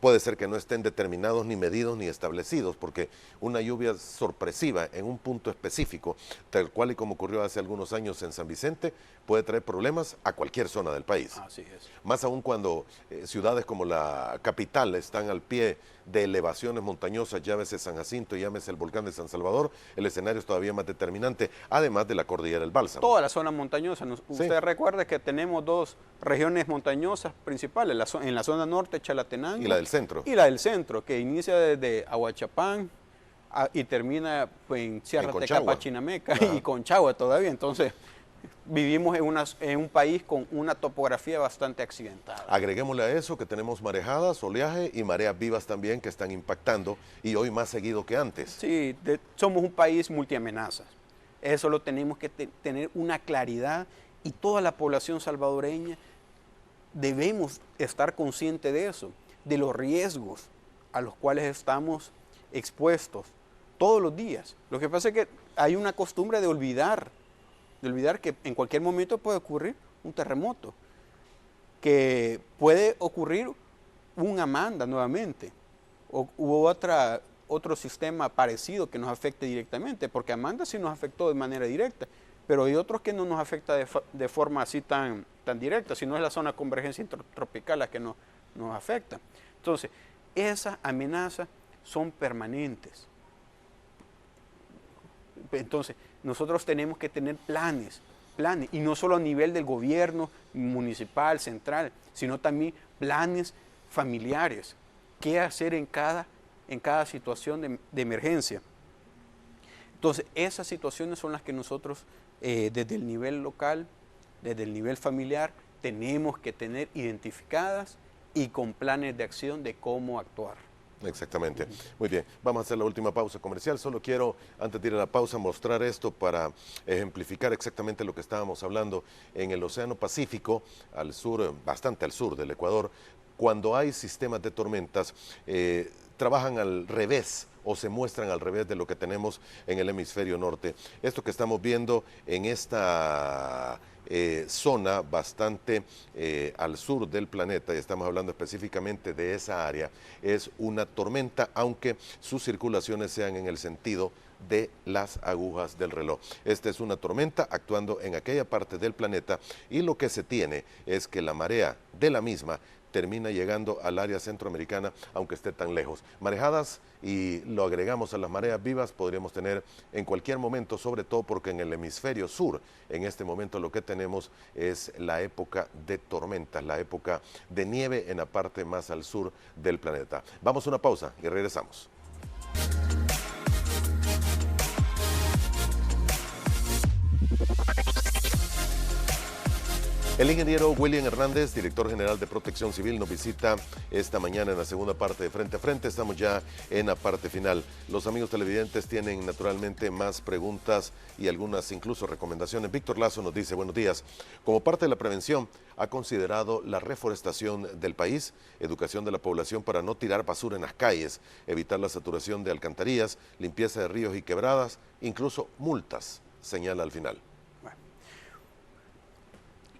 Puede ser que no estén determinados, ni medidos, ni establecidos, porque una lluvia sorpresiva en un punto específico, tal cual y como ocurrió hace algunos años en San Vicente, puede traer problemas a cualquier zona del país. Así es. Más aún cuando ciudades como la capital están al pie de elevaciones montañosas, llámese San Jacinto, llámese el volcán de San Salvador, el escenario es todavía más determinante, además de la cordillera del Bálsamo. Toda la zona montañosa. Usted recuerda que tenemos dos regiones montañosas principales, en la zona norte, Chalatenango. Y la del centro. Y la del centro, que inicia desde Ahuachapán y termina en Sierra Tecapa, Chinameca y Conchagua todavía. Entonces, vivimos en un país con una topografía bastante accidentada. Agreguémosle a eso que tenemos marejadas, oleaje y mareas vivas también que están impactando, y hoy más seguido que antes. Sí, somos un país multiamenazas. Eso lo tenemos que tener una claridad, y toda la población salvadoreña debemos estar conscientes de eso, de los riesgos a los cuales estamos expuestos todos los días. Lo que pasa es que hay una costumbre de olvidar que en cualquier momento puede ocurrir un terremoto, que puede ocurrir un Amanda nuevamente, u otro sistema parecido que nos afecte directamente, porque Amanda sí nos afectó de manera directa, pero hay otros que no nos afecta de forma así tan directa, sino es la zona de convergencia intertropical la que nos afecta. Entonces, esas amenazas son permanentes. Entonces, nosotros tenemos que tener planes, y no solo a nivel del gobierno municipal, central, sino también planes familiares. ¿Qué hacer en cada situación de emergencia? Entonces, esas situaciones son las que nosotros, desde el nivel local, desde el nivel familiar, tenemos que tener identificadas y con planes de acción de cómo actuar. Exactamente. Muy bien, vamos a hacer la última pausa comercial. Solo quiero, antes de ir a la pausa, mostrar esto para ejemplificar exactamente lo que estábamos hablando. En el Océano Pacífico, al sur, bastante al sur del Ecuador, cuando hay sistemas de tormentas, trabajan al revés o se muestran al revés de lo que tenemos en el hemisferio norte. Esto que estamos viendo en esta zona bastante al sur del planeta, y estamos hablando específicamente de esa área, es una tormenta, aunque sus circulaciones sean en el sentido de las agujas del reloj. Esta es una tormenta actuando en aquella parte del planeta y lo que se tiene es que la marea de la misma termina llegando al área centroamericana, aunque esté tan lejos. Marejadas, y lo agregamos a las mareas vivas, podríamos tener en cualquier momento, sobre todo porque en el hemisferio sur, en este momento lo que tenemos es la época de tormentas, la época de nieve en la parte más al sur del planeta. Vamos a una pausa y regresamos. El ingeniero William Hernández, director general de Protección Civil, nos visita esta mañana en la segunda parte de Frente a Frente. Estamos ya en la parte final. Los amigos televidentes tienen naturalmente más preguntas y algunas incluso recomendaciones. Víctor Lazo nos dice, buenos días. Como parte de la prevención, ¿ha considerado la reforestación del país, educación de la población para no tirar basura en las calles, evitar la saturación de alcantarillas, limpieza de ríos y quebradas, incluso multas? Señala al final.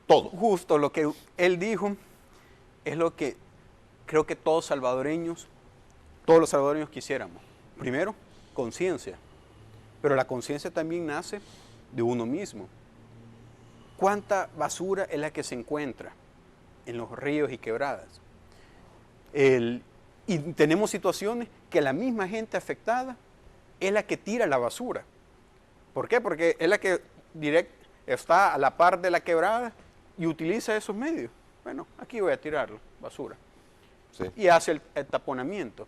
Todo. Justo lo que él dijo es lo que creo que todos los salvadoreños quisiéramos. Primero, conciencia. Pero la conciencia también nace de uno mismo. ¿Cuánta basura es la que se encuentra en los ríos y quebradas? Y tenemos situaciones que la misma gente afectada es la que tira la basura. ¿Por qué? Porque es la que está a la par de la quebrada y utiliza esos medios. Bueno, aquí voy a tirar basura. Sí. Y hace el taponamiento.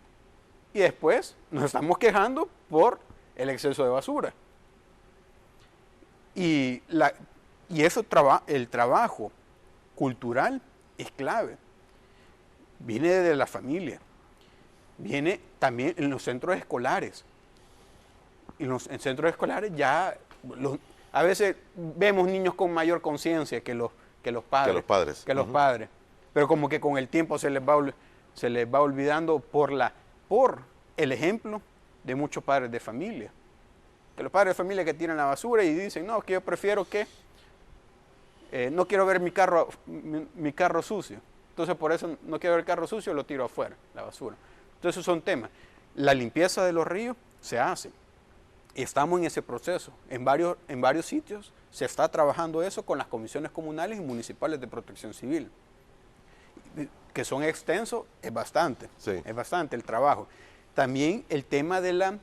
Y después nos estamos quejando por el exceso de basura. Y eso el trabajo cultural es clave. Viene de la familia. Viene también en los centros escolares. En centros escolares ya a veces vemos niños con mayor conciencia que los padres. Pero como que con el tiempo se les va olvidando por el ejemplo de muchos padres de familia. Que los padres de familia que tiran la basura y dicen, no, que yo prefiero que no quiero ver mi carro sucio. Entonces por eso no quiero ver el carro sucio, lo tiro afuera, la basura. Entonces esos son temas. La limpieza de los ríos se hace. Estamos en ese proceso. En varios sitios se está trabajando eso con las comisiones comunales y municipales de protección civil. Que son extensos, es bastante. Sí. Es bastante el trabajo. También el tema de la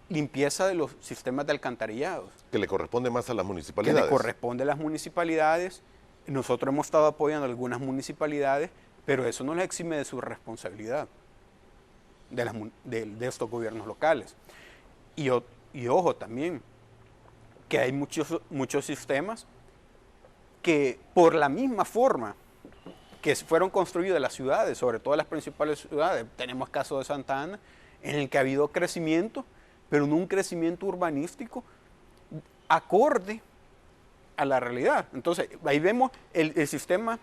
limpieza de los sistemas de alcantarillados. Que le corresponde más a las municipalidades. Que le corresponde a las municipalidades. Nosotros hemos estado apoyando a algunas municipalidades, pero eso no les exime de su responsabilidad de estos gobiernos locales. Y ojo también, que hay muchos sistemas que por la misma forma que fueron construidas las ciudades, sobre todo las principales ciudades, tenemos el caso de Santa Ana, en el que ha habido crecimiento, pero no un crecimiento urbanístico acorde a la realidad. Entonces, ahí vemos el sistema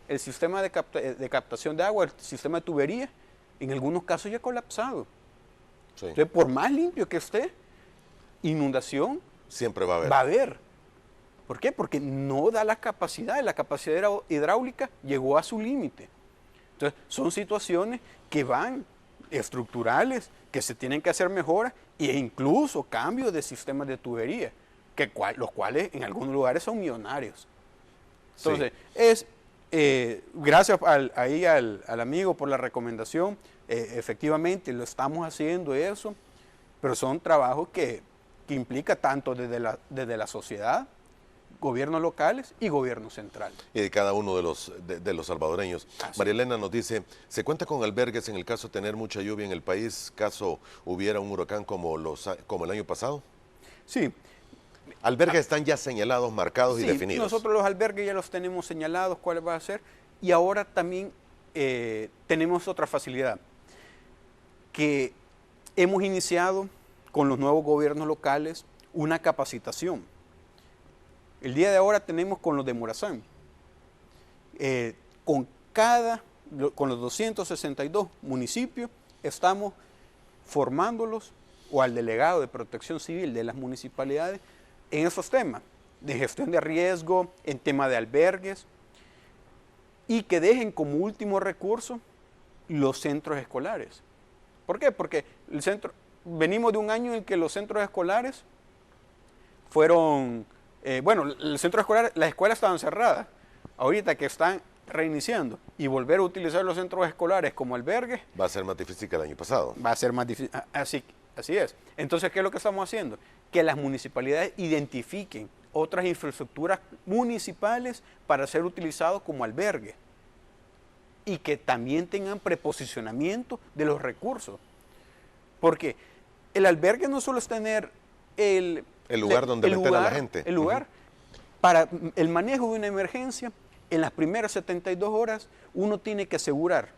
de captación de agua, el sistema de tubería, en algunos casos ya colapsado. Sí. Entonces, por más limpio que esté, inundación siempre va a haber. ¿Por qué? Porque no da la capacidad hidráulica llegó a su límite. Entonces, son situaciones que van estructurales, que se tienen que hacer mejoras e incluso cambios de sistemas de tubería, los cuales en algunos lugares son millonarios. Entonces, gracias al amigo por la recomendación. Efectivamente, lo estamos haciendo eso, pero son trabajos que implica tanto desde la sociedad, gobiernos locales y gobierno central. Y de cada uno de los salvadoreños. María Elena nos dice, ¿se cuenta con albergues en el caso de tener mucha lluvia en el país, caso hubiera un huracán como el año pasado? Sí. Albergues están ya señalados, marcados y definidos. Nosotros los albergues ya los tenemos señalados, cuál va a ser, y ahora también tenemos otra facilidad, que hemos iniciado con los nuevos gobiernos locales una capacitación. El día de ahora tenemos con los de Morazán, con los 262 municipios, estamos formándolos, o al delegado de protección civil de las municipalidades, en esos temas de gestión de riesgo, en tema de albergues, y que dejen como último recurso los centros escolares. ¿Por qué? Porque venimos de un año en que los centros escolares fueron, el centro escolar, las escuelas estaban cerradas. Ahorita que están reiniciando y volver a utilizar los centros escolares como albergues. Va a ser más difícil que el año pasado. Va a ser más difícil, así es. Entonces, ¿qué es lo que estamos haciendo? Que las municipalidades identifiquen otras infraestructuras municipales para ser utilizados como albergue y que también tengan preposicionamiento de los recursos. Porque el albergue no solo es tener el lugar donde meter a la gente. El lugar. Para el manejo de una emergencia, en las primeras 72 horas, uno tiene que asegurar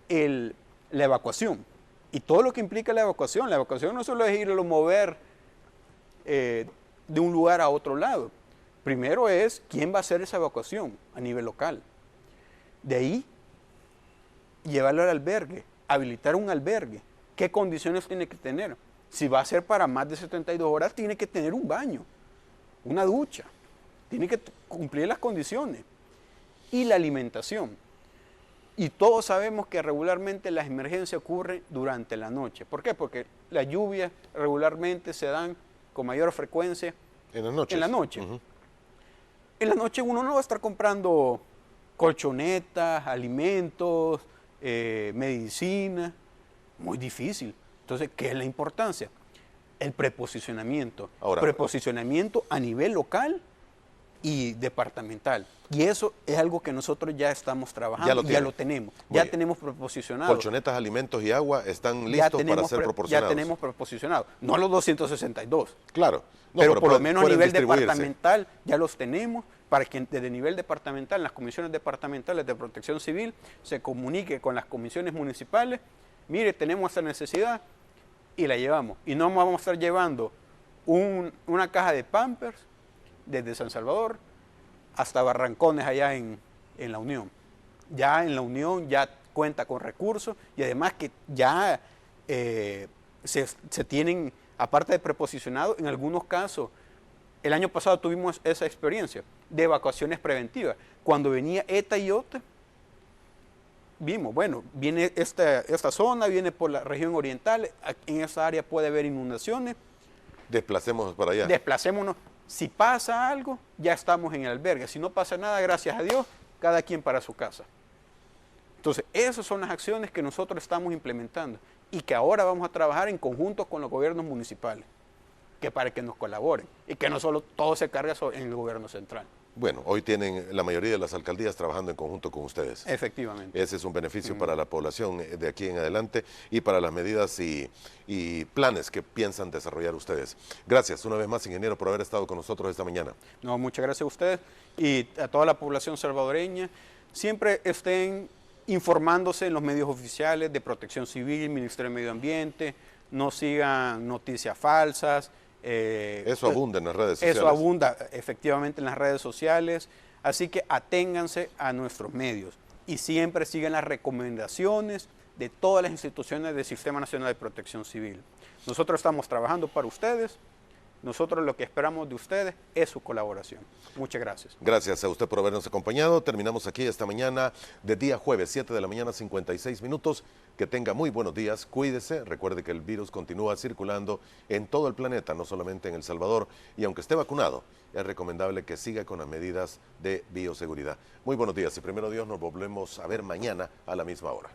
la evacuación. Y todo lo que implica la evacuación. La evacuación no solo es irlo a mover de un lugar a otro lado. Primero es quién va a hacer esa evacuación a nivel local. De ahí, llevarlo al albergue, habilitar un albergue. ¿Qué condiciones tiene que tener? Si va a ser para más de 72 horas, tiene que tener un baño, una ducha. Tiene que cumplir las condiciones. Y la alimentación. Y todos sabemos que regularmente las emergencias ocurren durante la noche. ¿Por qué? Porque las lluvias regularmente se dan con mayor frecuencia en las noches. En la noche. En la noche uno no va a estar comprando colchonetas, alimentos, medicina. Muy difícil. Entonces, ¿qué es la importancia? El preposicionamiento. Ahora, preposicionamiento a nivel local y departamental. Y eso es algo que nosotros ya estamos trabajando, ya lo tenemos. Ya tenemos preposicionado. Colchonetas, alimentos y agua están listos para ser proporcionados. Ya tenemos preposicionados. No los 262. Claro. No, pero por lo menos a nivel departamental ya los tenemos para que desde nivel departamental, las comisiones departamentales de protección civil, se comunique con las comisiones municipales. Mire, tenemos esta necesidad y la llevamos. Y no vamos a estar llevando una caja de Pampers desde San Salvador hasta Barrancones allá en La Unión. Ya en La Unión ya cuenta con recursos y además que ya se tienen, aparte de preposicionado, en algunos casos, el año pasado tuvimos esa experiencia de evacuaciones preventivas. Cuando venía ETA y OTA, vimos, bueno, viene esta zona, viene por la región oriental, en esa área puede haber inundaciones. Desplacémonos para allá. Desplacémonos. Si pasa algo, ya estamos en el albergue. Si no pasa nada, gracias a Dios, cada quien para su casa. Entonces, esas son las acciones que nosotros estamos implementando y que ahora vamos a trabajar en conjunto con los gobiernos municipales, que para que nos colaboren y que no solo todo se cargue en el gobierno central. Bueno, hoy tienen la mayoría de las alcaldías trabajando en conjunto con ustedes. Efectivamente. Ese es un beneficio para la población de aquí en adelante y para las medidas y planes que piensan desarrollar ustedes. Gracias una vez más, ingeniero, por haber estado con nosotros esta mañana. No, muchas gracias a ustedes y a toda la población salvadoreña. Siempre estén informándose en los medios oficiales de Protección Civil, Ministerio de Medio Ambiente, no sigan noticias falsas. Eso abunda en las redes sociales. Eso abunda efectivamente en las redes sociales, así que aténganse a nuestros medios y siempre sigan las recomendaciones de todas las instituciones del Sistema Nacional de Protección Civil. Nosotros estamos trabajando para ustedes, nosotros lo que esperamos de ustedes es su colaboración. Muchas gracias. Gracias a usted por habernos acompañado. Terminamos aquí esta mañana de día jueves, 7 de la mañana, 56 minutos. Que tenga muy buenos días, cuídese. Recuerde que el virus continúa circulando en todo el planeta, no solamente en El Salvador. Y aunque esté vacunado, es recomendable que siga con las medidas de bioseguridad. Muy buenos días y primero Dios nos volvemos a ver mañana a la misma hora.